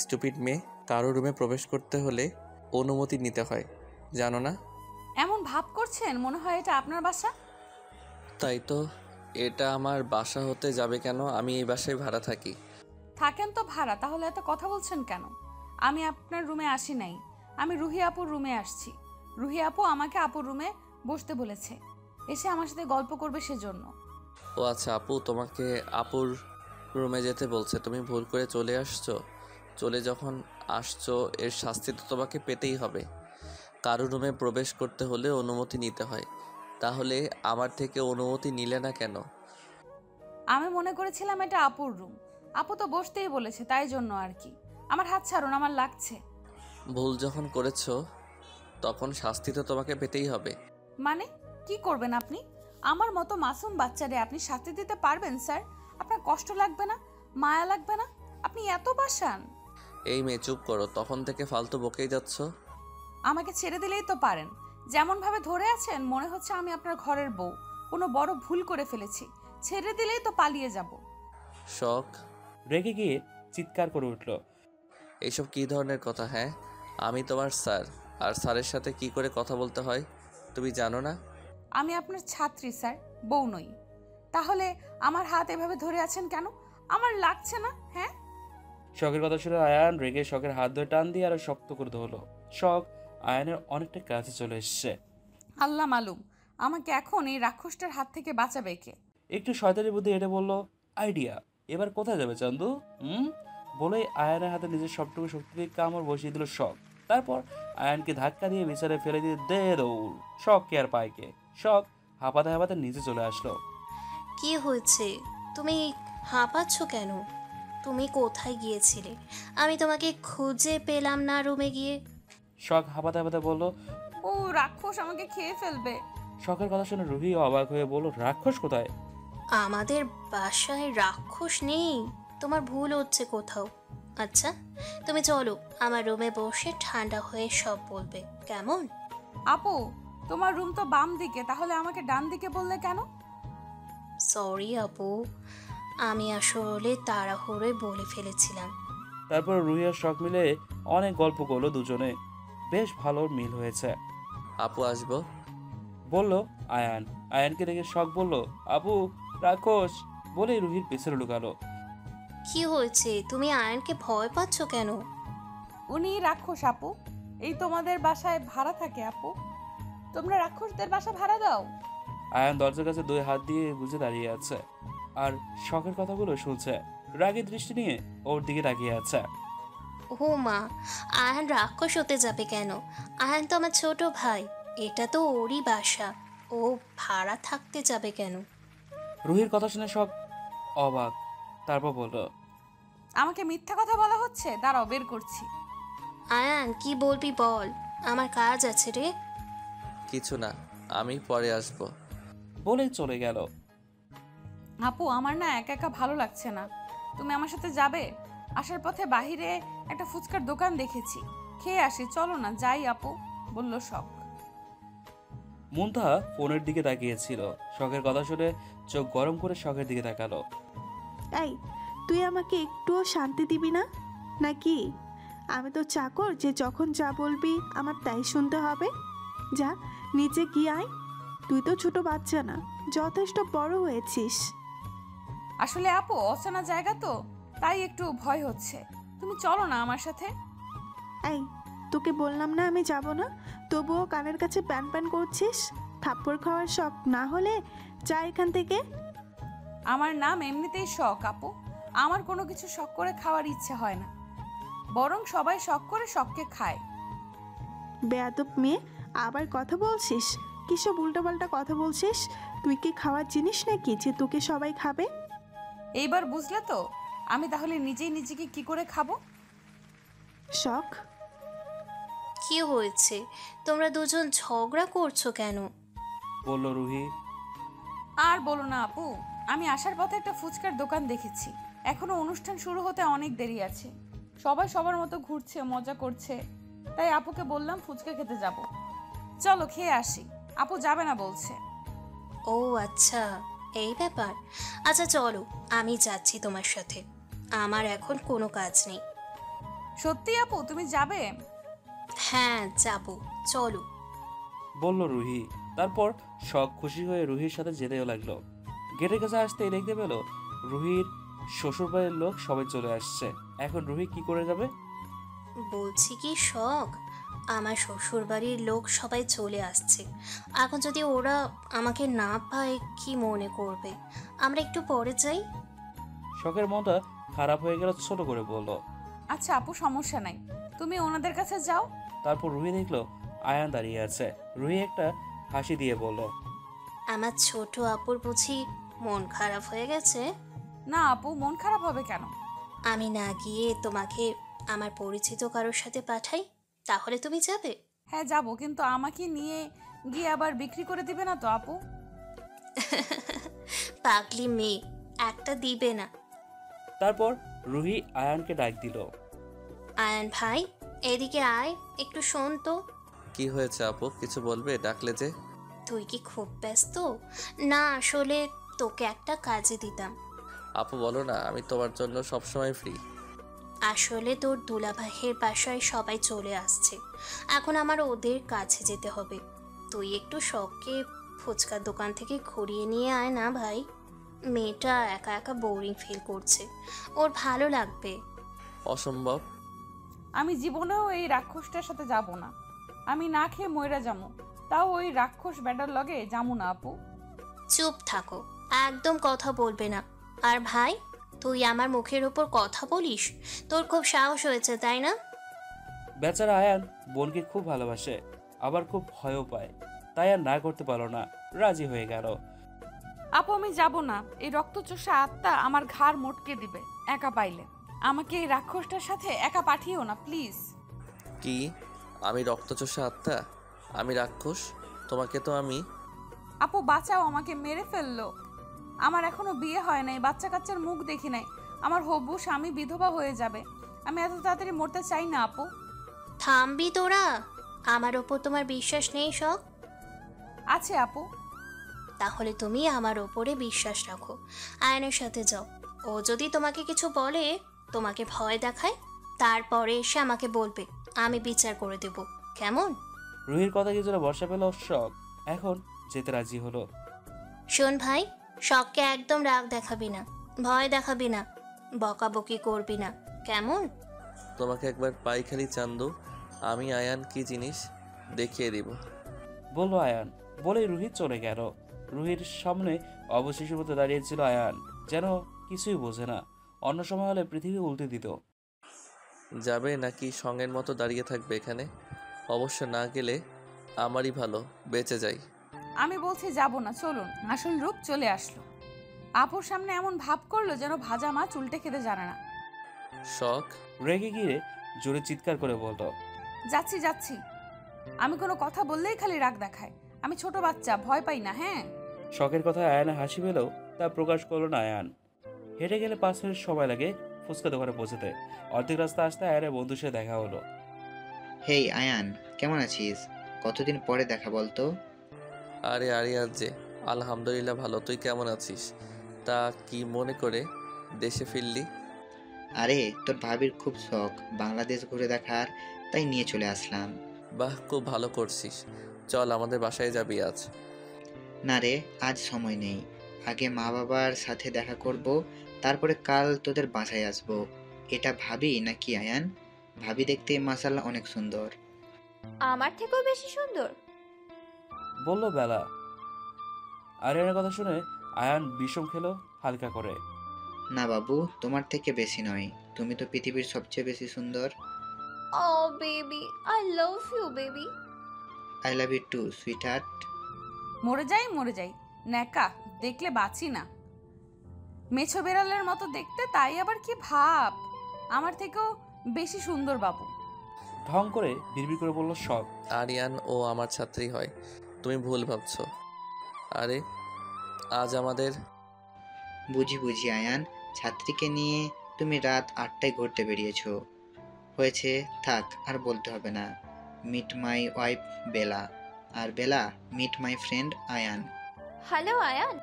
স্টুপিড মেয়ে, কারো রুমে প্রবেশ করতে হলে অনুমতি নিতে হয়, জানো না? এমন ভাব করছেন মনে হয় এটা আপনার বাসা। তাই তো, এটা আমার বাসা হতে যাবে কেন? আমি এই বাসায় ভাড়া থাকি। থাকেন তো ভাড়া, তাহলে এত কথা বলছেন কেন? আমি আপনার রুমে আসি নাই, আমি রুহি আপুর রুমে আসছি। রুহি আপু আমাকে আপুর রুমে বসতে বলেছে, এসে আমার সাথে গল্প করবে সেজন্য। ও আচ্ছা, আপু তোমাকে আপুর রুমে যেতে বলছে, তুমি ভুল করে চলে আসছো। চলে যখন আসছো এর শাস্তি তো তোমাকে পেতেই হবে। কারো রুমে প্রবেশ করতে হলে অনুমতি নিতে হয়, তাহলে আমার থেকে অনুমতি নিলে না কেন? আমি মনে করেছিলাম এটা আপুর রুম, আপু তো বসতেই বলেছে তাই জন্য আর কি। আমার হাত ছাড়ুন, আমার লাগছে। ভুল যখন করেছো তখন শাস্তি তো তোমাকে পেতেই হবে। মানে কি করবেন আপনি? আমার মতো মাসুম বাচ্চারে আপনি শাস্তি দিতে পারবেন স্যার? আপনার কষ্ট লাগবে না, মায়া লাগবে না? আপনি এত বাসান। এই মেয়ে চুপ করো, তখন থেকে ফালতু বকেই যাচ্ছ। আমাকে ছেড়ে দিলেই তো পারেন। যেমন ভাবে ধরে আছেন মনে হচ্ছে আমি আপনার ঘরের বউ, কোনো বড় ভুল করে ফেলেছি। ছেড়ে দিলেই তো পালিয়ে যাব। শখ রেগে গিয়ে চিৎকার করে উঠল। এইসব কী ধরনের কথা? হ্যাঁ, আমি তোমার স্যার, আর স্যারের সাথে কি করে কথা বলতে হয় তুমি জানো না? আমি আপনার ছাত্রী স্যার, বউ নই। তাহলে আমার হাত এভাবে ধরে আছেন কেন? আমার লাগছে না? হ্যাঁ। শখের কথা শুনে আয়ান রেগে শখের হাত ধরে টান দিয়ে আরো শক্ত করে ধরলো। শখ আয়ানের অনেকটা কাছে চলে এসছে। আল্লাহ মালুম আমাকে এখন এই রাক্ষসটার হাত থেকে বাঁচাবে কে। একটু শয়তানি বুদ্ধি এটা বলল, আইডিয়া। এবার কোথায় যাবে চান্দু? বলেই আয়ানের হাতে নিজের সবটুকু শক্তি দিয়ে কামড় বসিয়ে দিল শখ। তারপর আয়ানকে ধাক্কা দিয়ে বিছানায় ফেলে দিয়ে দে দৌড়। শখ কে আর পায় কে। শখ হাঁপাতে হাঁপাতে নিচে চলে আসলো। কি হয়েছে? তুমি হাঁপাচ্ছ কেন? তুমি কোথায় গিয়েছিলে? আমি তোমাকে খুঁজে পেলাম না রুমে গিয়ে। শখ হাঁপাতে হাঁপাতে বলল, ও রাক্ষস আমাকে খেয়ে ফেলবে। শখের কথা শুনে রুহি অবাক হয়ে বলল, রাক্ষস কোথায়? আমাদের বাসায় রাক্ষস নেই, তোমার ভুল হচ্ছে কোথাও। আচ্ছা তুমি চলো, আমার রুমে বসে ঠান্ডা হয়ে সব বলবে, কেমন? আপু তোমার রুম তো বাম দিকে, তাহলে আমাকে ডান দিকে বললে কেন? সরি আপু, আমি আসলে তাড়াহুড়োয় বলে ফেলেছিলাম। তারপর রুহি আর শখ মিলে অনেক গল্প করলো দুজনে। বেশ ভালো মিল হয়েছে। আপু আসবো বলল আয়ান। আয়ানকে দেখে শখ বলল, আপু রাক্ষস, বলে রুহির পেছনে লুকালো। কি হয়েছে? তুমি আয়ানকে ভয় পাচ্ছ কেন? উনি রাক্ষস আপু, এই তোমাদের বাসায় ভাড়া থাকে আপু। তোমরা রাক্ষসদের বাসা ভাড়া দাও? আয়ান দরজার কাছে দুই হাত দিয়ে বুঝে দাঁড়িয়ে আছে আর শখের কথাগুলো শুনছে। রাগের দৃষ্টি নিয়ে ওর দিকে তাকিয়ে আছে। ও মা, আয়ান রাক্ষস হতে যাবে কেন? আয়ান তো আমার ছোট ভাই, এটা তো ওরই বাসা, ও ভাড়া থাকতে যাবে কেন? রুহির কথা শুনে শখ অবাক। তারপর বলল, আমাকে মিথ্যা কথা বলা হচ্ছে, দাঁড়াও বের করছি। আয়ান কি বলবি বল, আমার কাজ আছে রে। কিছু না, আমি পরে আসবো বলে চলে গেল। আপু আমার না একা একা ভালো লাগছে না, তুমি আমার সাথে যাবে? আসার পথে বাহিরে একটা ফুচকার দোকান দেখেছি, খেয়ে আসি, চলো না যাই আপু, বলল শখ। মুনতাহা ফোনের দিকে তাকিয়েছিল। শখের কথা শুনে চোখ গরম করে শখের দিকে তাকালো। এই তুই আমাকে একটুও শান্তি দিবি না নাকি? আমি তো চাকর যে যখন যা বলবি আমার তাই শুনতে হবে। যা নিচে গিয়ে আয়, তুই তো ছোট বাচ্চা না, যথেষ্ট বড় হয়েছিস। আসলে আপু অচেনা জায়গা তো, তাই একটু ভয় হচ্ছে, তুমি চলো না আমার সাথে। এই তোকে বললাম না আমি যাব না, তবুও কানের কাছে প্যান প্যান করছিস। থাপ্পড় খাওয়ার শখ না হলে যা এখান থেকে। আমার নাম এমনিতেই শখ আপু, আমার কোনো কিছু শখ করে খাওয়ার ইচ্ছে হয় না, বরং সবাই শখ করে শখকে খায়। বেয়াদব মেয়ে, আবার কথা বলছিস? কিসব উল্টোপাল্টা কথা বলছিস? তুই কি খাওয়ার জিনিস নাকি যে তোকে সবাই খাবে? এইবার বুঝলে তো? আমি তাহলে নিজেই নিজেকে কি করে খাবো? শখ, কি হয়েছে? তোমরা দুজন ঝগড়া করছো কেন? বলল রুহি। আর বলো না আপু, আমি আসার পথে একটা ফুচকার দোকান দেখেছি। এখনো অনুষ্ঠান শুরু হতে অনেক দেরি আছে। সবাই সবার মতো ঘুরছে, মজা করছে। তাই আপুকে বললাম ফুচকা খেতে যাব। চলো খেয়ে আসি। আপু যাবে না বলছে। ও আচ্ছা, এই ব্যাপার। আচ্ছা চলো, আমি যাচ্ছি তোমার সাথে। আমার এখন কোনো কাজ নেই। সত্যি আপু তুমি যাবে? হ্যাঁ যাব, চলো। বলল রুহি। তারপর শখ খুশি হয়ে রুহির সাথে যেতেও লাগলো। গেটের কাছে আসতেই দেখতে পেল রুহির শ্বশুরবাড়ির লোক সবাই চলে আসছে। এখন রুহি কি করে যাবে? বলছি কি শখ, আমার শ্বশুর বাড়ির লোক সবাই চলে আসছে। এখন যদি ওরা আমাকে না পায় কি মনে করবে? আমরা একটু পরে যাই। শখের মনটা খারাপ হয়ে গেল, ছোট করে বলল। আচ্ছা আপু সমস্যা নাই, তুমি ওনাদের কাছে যাও। তারপর রুহি দেখলো আয়ান দাঁড়িয়ে আছে। রুহি একটা হাসি দিয়ে বলল, আমার ছোট আপুর বুঝি মন খারাপ হয়ে গেছে? না আপু, মন খারাপ হবে কেন? আমি না গিয়ে তোমাকে আমার পরিচিত কারোর সাথে পাঠাই, তাহলে তুমি যাবে? হ্যাঁ যাব, কিন্তু আমাকে নিয়ে গিয়ে আবার বিক্রি করে দিবে না তো আপু? পাগলি মেয়ে, একটা দিবে না। তারপর রুহি আয়ানকে ডাক দিল। আয়ান ভাই, এদিকে আয়, একটু শোন তো। কি হয়েছে আপু, কিছু বলবে? ডাকলে যে? তুই কি খুব ব্যস্ত? না আসলে তোকে একটা কাজে দিতাম। আপু বলো না, আমি তোমার জন্য সবসময় ফ্রি। আসলে তোর দুলাভাইয়ের বাসায় সবাই চলে আসছে, এখন আমার ওদের কাছে যেতে হবে। তুই একটু শখকে ফুচকার দোকান থেকে ঘুরিয়ে নিয়ে আয় না ভাই। মেয়েটা একা একা বোরিং ফিল করছে, ওর ভালো লাগবে। অসম্ভব। আমি জীবনেও এই রাক্ষসটার সাথে যাব না। আমি না খেয়ে মইরা যাবো, তাও ওই রাক্ষস ব্যাটার লগে যাবো না আপু। চুপ থাকো, একদম কথা বলবে না। আর ভাই, তুই আমার মুখের ওপর কথা বলিস? তোর খুব সাহস হয়েছে তাই না? বেচারা আয়ান বোনকে খুব ভালোবাসে, আবার খুব ভয়ও পায়। তাই আর না করতে পারলো না, রাজি হয়ে গেল। আপু আমি যাব না, এই রক্তচোষা আত্মা আমার ঘাড় মোটকে দিবে একা পাইলে। আমাকে এই রাক্ষসটার সাথে একা পাঠিও না প্লিজ। কি? আমি রক্তচোষা আত্মা? আমি রাক্ষস? তোমাকে তো আমি... আপু বাঁচাও, আমাকে মেরে ফেললো। আমার এখনো বিয়ে হয় নাই, বাচ্চা কাচ্চার মুখ দেখি নাই। আমার হবু স্বামী বিধবা হয়ে যাবে। আমি এত তাড়াতাড়ি মরতে চাই না আপু। থামবি তোরা? আমার ওপর তোমার বিশ্বাস নেই শখ? আছে আপু। তাহলে তুমি আমার ওপরে বিশ্বাস রাখো, আয়নের সাথে যাও। ও যদি তোমাকে কিছু বলে, তোমাকে ভয় দেখায়, তারপরে এসে আমাকে বলবে, আমি বিচার করে দেব, কেমন? রুহির কথা কিছুটা ভরসা পেল শখ, এখন যেতে রাজি হলো। শোন ভাই, শখকে একদম রাগ দেখাবি না, ভয় দেখাবি না, বকাবকি করবি না, কেমন? তোমাকে একবার পাই খালি চান্দু, আমি আয়ান কি জিনিস দেখিয়ে দিব। বলল আয়ান। বলেই রুহি চলে গেল। রুহির সামনে অবশেষের মতো দাঁড়িয়েছিল আয়ান, যেন কিছুই বোঝে না। অন্য সময় হলে পৃথিবী উল্টে দিত। যাবে নাকি সঙ্গের মতো দাঁড়িয়ে থাকবে এখানে? অবশ্য না গেলে আমারই ভালো, বেঁচে যাই। আমি বলছি যাব না, চলুন। আসল রূপ চলে আসলো। আপুর সামনে এমন ভাব করলো যেন ভাজা মাছ উল্টে খেতে জানে না। শখ রেগে গিয়ে জোরে চিৎকার করে বলল, যাচ্ছি যাচ্ছি। আমি কোনো কথা বললেই খালি রাগ দেখায়। আমি ছোট বাচ্চা, ভয় পাই না। হ্যাঁ, শখের কথায় আয়ানে হাসি পেলেও তা প্রকাশ করলো না আয়ান। হেঁটে গেলে 5 মিনিট সময় লাগে ফুচকা দোকানে পৌঁছতে। অর্ধেক রাস্তা আসতে আয়ানের বন্ধুর সাথে দেখা হলো। হেই আয়ান, কেমন আছিস? কতদিন পরে দেখা বলতো। আরে আরিয়াজ যে, আলহামদুলিল্লাহ ভালো। তুই কেমন আছিস? তা কি মনে করে দেশে ফিরলি? আরে তোর ভাবির খুব শখ বাংলাদেশ ঘুরে দেখার, তাই নিয়ে চলে আসলাম। বাহ, খুব ভালো করছিস। চল আমাদের বাসায় যাবি আজ। না রে, আজ সময় নেই। আগে মা বাবার সাথে দেখা করব, তারপরে কাল তোদের বাসায় আসব। এটা ভাবি নাকি আয়ান? ভাবি দেখতে মাশাআল্লাহ অনেক সুন্দর। আমার থেকেও বেশি সুন্দর? বলল বেলা। আরিয়ানের কথা শুনে আয়ান বিষম খেলো হালকা করে। না বাবু, তোমার থেকে বেশি নয়, তুমি তো পৃথিবীর সবচেয়ে বেশি সুন্দর। Oh baby, I love you baby. I love you too sweetheart. মরে যাই মরে যাই, ন্যাকা দেখলে বাঁচি না। মেছো বেড়ালের মতো দেখতে, তাই আবার কি ভাব? আমার থেকেও বেশি সুন্দর বাবু। ঢং করে বিড়বিড় করে বলল শখ। আরিয়ান ও আমার ছাত্রী হয়, তুমি ভুল ভাবছো। আরে আজ আমাদের বুঝি বুঝি আয়ান, ছাত্রীকে নিয়ে তুমি রাত 8টায় ঘুরতে বেরিয়েছো। হয়েছে, থাক আর বলতে হবে না। মিট মাই ওয়াইফ বেলা, আর Bela meet my friend Ayaan. Hello Ayaan,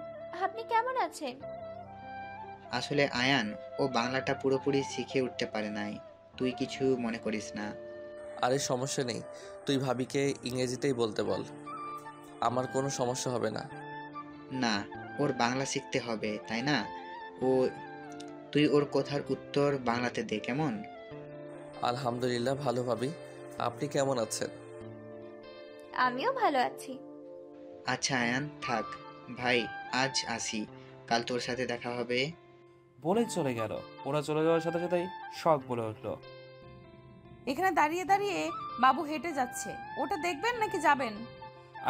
আপনি কেমন আছেন? আসলে আয়ান, ও বাংলাটা পুরোপুরি শিখে উঠতে পারে নাই, তুই কিছু মনে করিস না। আরে সমস্যা নেই, তুই ভাবিকে ইংরেজিতেই বলতে বল, আমার কোনো সমস্যা হবে না। না, ওর বাংলা শিখতে হবে, তাই না? ও তুই ওর কথার উত্তর বাংলাতে দে, কেমন? আলহামদুলিল্লাহ ভালো ভাবি, আপনি কেমন আছেন? আমিও ভালো আছি। আচ্ছা আয়ান, থাক ভাই, আজ আসি, কাল তোর সাথে দেখা হবে। বলেই চলে গেল। ওরা চলে যাওয়ার সাথে সাথেই শখ বলে উঠল, এখানে দাঁড়িয়ে দাঁড়িয়ে বাবু হেঁটে যাচ্ছে, ওটা দেখবেন নাকি যাবেন?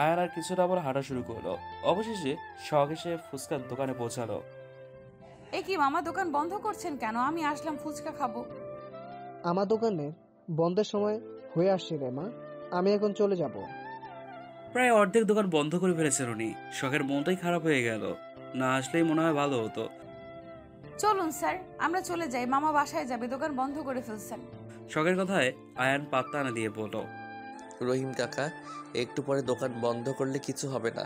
আয়ান আর কিছুটা আবার হাঁটা শুরু করলো। অবশেষে শখ এসে ফুচকার দোকানে পৌঁছালো। এ কি মামা, দোকান বন্ধ করছেন কেন? আমি আসলাম ফুচকা খাবো। আমার দোকানের বন্ধের সময় হয়ে আসছে রে মা, আমি এখন চলে যাব। প্রায় অর্ধেক দোকান বন্ধ করে ফেলেছেন উনি। শখের মনটাই খারাপ হয়ে গেল, না আসলেই মনে হয় ভালো হতো। চলুন স্যার, আমরা চলে যাই, মামা বাসায় যাবে, দোকান বন্ধ করে ফেলছেন। শখের কথায় আয়ান পাত্তা না দিয়ে বলল, রহিম কাকা, একটু পরে দোকান বন্ধ করলে কিছু হবে না,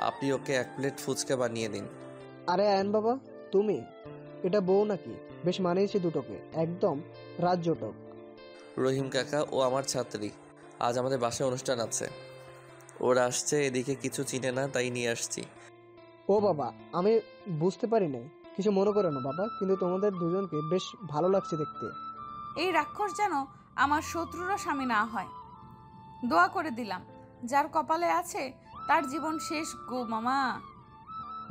আপনি ওকে 1 প্লেট ফুচকা বানিয়ে দিন। আরে আয়ন বাবা, তুমি এটা বউ নাকি? বেশ মানিয়েছে দুটোকে, একদম রাজ্যটক। রহিম কাকা, ও আমার ছাত্রী, আজ আমাদের বাসায় অনুষ্ঠান আছে, ওরা আসছে, এদিকে কিছু চিনে না তাই নিয়ে আসছি। ও বাবা, আমি বুঝতে পারি নাই, কিছু মনে করো না বাবা, কিন্তু তোমাদের দুজনকে বেশ ভালো লাগছে দেখতে। এই রাক্ষস যেন আমার শত্রুরও স্বামী না হয়। দোয়া করে দিলাম, যার কপালে আছে তার জীবন শেষ গো মামা।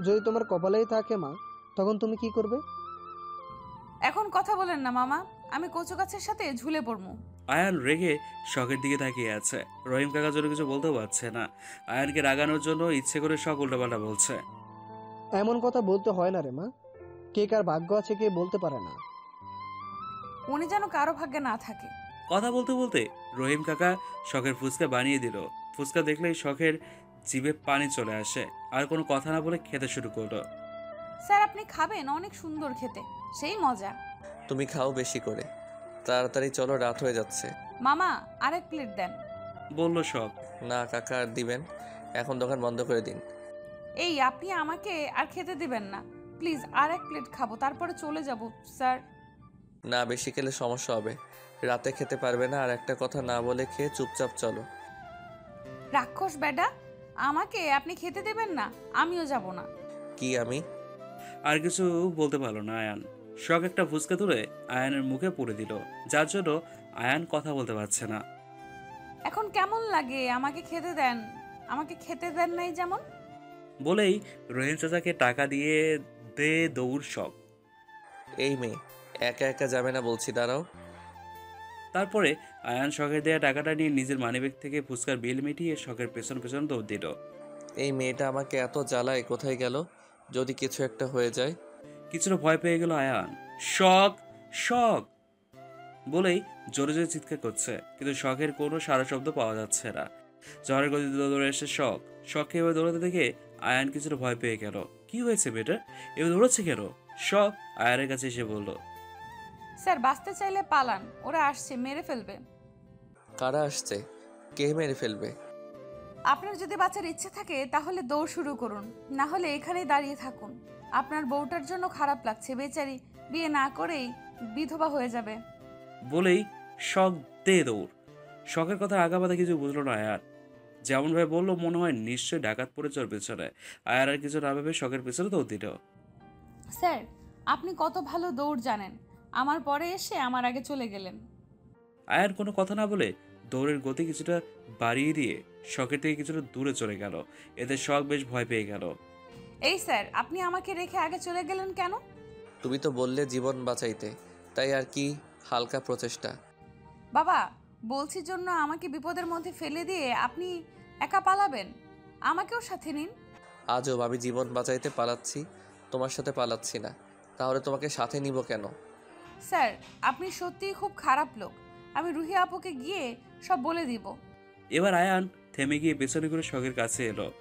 যদি তোমার কপালেই থাকে মা, তখন তুমি কি করবে? এখন কথা বলেন না মামা, আমি কচু গাছের সাথে ঝুলে পড়বো। আয়ান রেগে শখের দিকে তাকিয়ে আছে। রহিম কাকা জন্য কিছু বলতেও পারছে না। আয়ানকে রাগানোর জন্য ইচ্ছে করে শখ উল্টোপাল্টা বলছে। এমন কথা বলতে হয় না রে মা, কে কার ভাগ্য আছে কে বলতে পারে না। উনি যেন কারো ভাগ্যে না থাকে। কথা বলতে বলতে রহিম কাকা শখের ফুচকা বানিয়ে দিল। ফুচকা দেখলেই শখের জিভে পানি চলে আসে, আর কোনো কথা না বলে খেতে শুরু করলো। স্যার আপনি খাবেন? অনেক সুন্দর খেতে, সেই মজা। তুমি খাও বেশি করে, তাড়াতাড়ি চলো, রাত হয়ে যাচ্ছে। মামা আরেক প্লেট দেন, বলল শখ। না কাকা, আর দিবেন? এখন দোকান বন্ধ করে দিন। এই আপনি আমাকে আর খেতে দিবেন না প্লিজ, আরেক প্লেট খাবো, তারপরে চলে যাব স্যার। না, বেশি খেলে সমস্যা হবে, রাতে খেতে পারবে না। আর একটা কথা না বলে খেয়ে চুপচাপ চলো। রাক্ষস বেডা, আমাকে আপনি খেতে দেবেন না, আমিও যাব না। কি আমি? আর কিছু বলতে পারলো না আয়ান। শখ একটা ফুচকা তুলে আয়ানের মুখে পুরে দিল, যার জন্য আয়ান কথা বলতে পারছে না। এখন কেমন লাগে? আমাকে খেতে দেন, আমাকে খেতে দেন নাই যেমন। বলেই রহিম চাচাকে টাকা দিয়ে দে দৌড় শখ। এই মেয়ে একা একা যাবে না বলছি, দাঁড়াও। তারপরে আয়ান শখের দেওয়া টাকাটা নিয়ে নিজের মানিব্যাগ থেকে ফুচকার বিল মিটিয়ে শখের পেছন পেছন দৌড় দিল। এই মেয়েটা আমাকে এত জ্বালায়, কোথায় গেল? যদি কিছু একটা হয়ে যায়। কিছুটা ভয় পেয়ে গেল আয়ান। শখ শখ বলেই জোরে জোরে চিৎকার করছে, কিন্তু শখের কোনো সারা শব্দ পাওয়া যাচ্ছে না। ঝড়ের গতিতে দৌড়ে এসে শখকে এভাবে দৌড়াতে দেখে আয়ান কিছুটা ভয় পেয়ে গেল। কি হয়েছে বেটা, এভাবে দৌড়াচ্ছে কেন? শখ আয়ানের কাছে এসে বলল, স্যার বাঁচতে চাইলে পালান, ওরা আসছে, মেরে ফেলবে। কারা আসছে? কে মেরে ফেলবে? আপনার যদি বাঁচার ইচ্ছে থাকে তাহলে দৌড় শুরু করুন, না হলে এখানেই দাঁড়িয়ে থাকুন। আপনার বউটার জন্য খারাপ লাগছে, বেচারি বিয়ে না করেই বিধবা হয়ে যাবে। বলেই শখ দে দৌড়। শখের কথা আগাবাদা কিছু বুঝলো না আয়ার। যেমন ভাবে বললো মনে হয় নিশ্চয়ই ডাকাত পড়েছে ওর পেছনে। আয়ার আর কিছু না ভেবে শখের পেছনে দৌড় দিল। স্যার আপনি কত ভালো দৌড় জানেন, আমার পরে এসে আমার আগে চলে গেলেন। আয়ার কোনো কথা না বলে দৌড়ের গতি কিছুটা বাড়িয়ে দিয়ে শখের থেকে কিছুটা দূরে চলে গেল। এতে শখ বেশ ভয় পেয়ে গেল। এই স্যার, আপনি আমাকে রেখে আগে চলে গেলেন কেন? তুমি তো বললে জীবন বাঁচাইতে, তাই আর কি, হালকা প্রচেষ্টা। বাবা বলছি জন্য আমাকে বিপদের মধ্যে ফেলে দিয়ে আপনি একা পালাবেন, আমাকেও সাথে নিন। আজও আমি জীবন বাঁচাইতে পালাচ্ছি, তোমার সাথে পালাচ্ছি না। তাহলে তোমাকে সাথে নিব কেন? স্যার আপনি সত্যিই খুব খারাপ লোক। আমি রুহি আপুকে গিয়ে সব বলে দিব। এবার আয়ান থেমে গিয়ে পেছনে করে শখের কাছে এলো।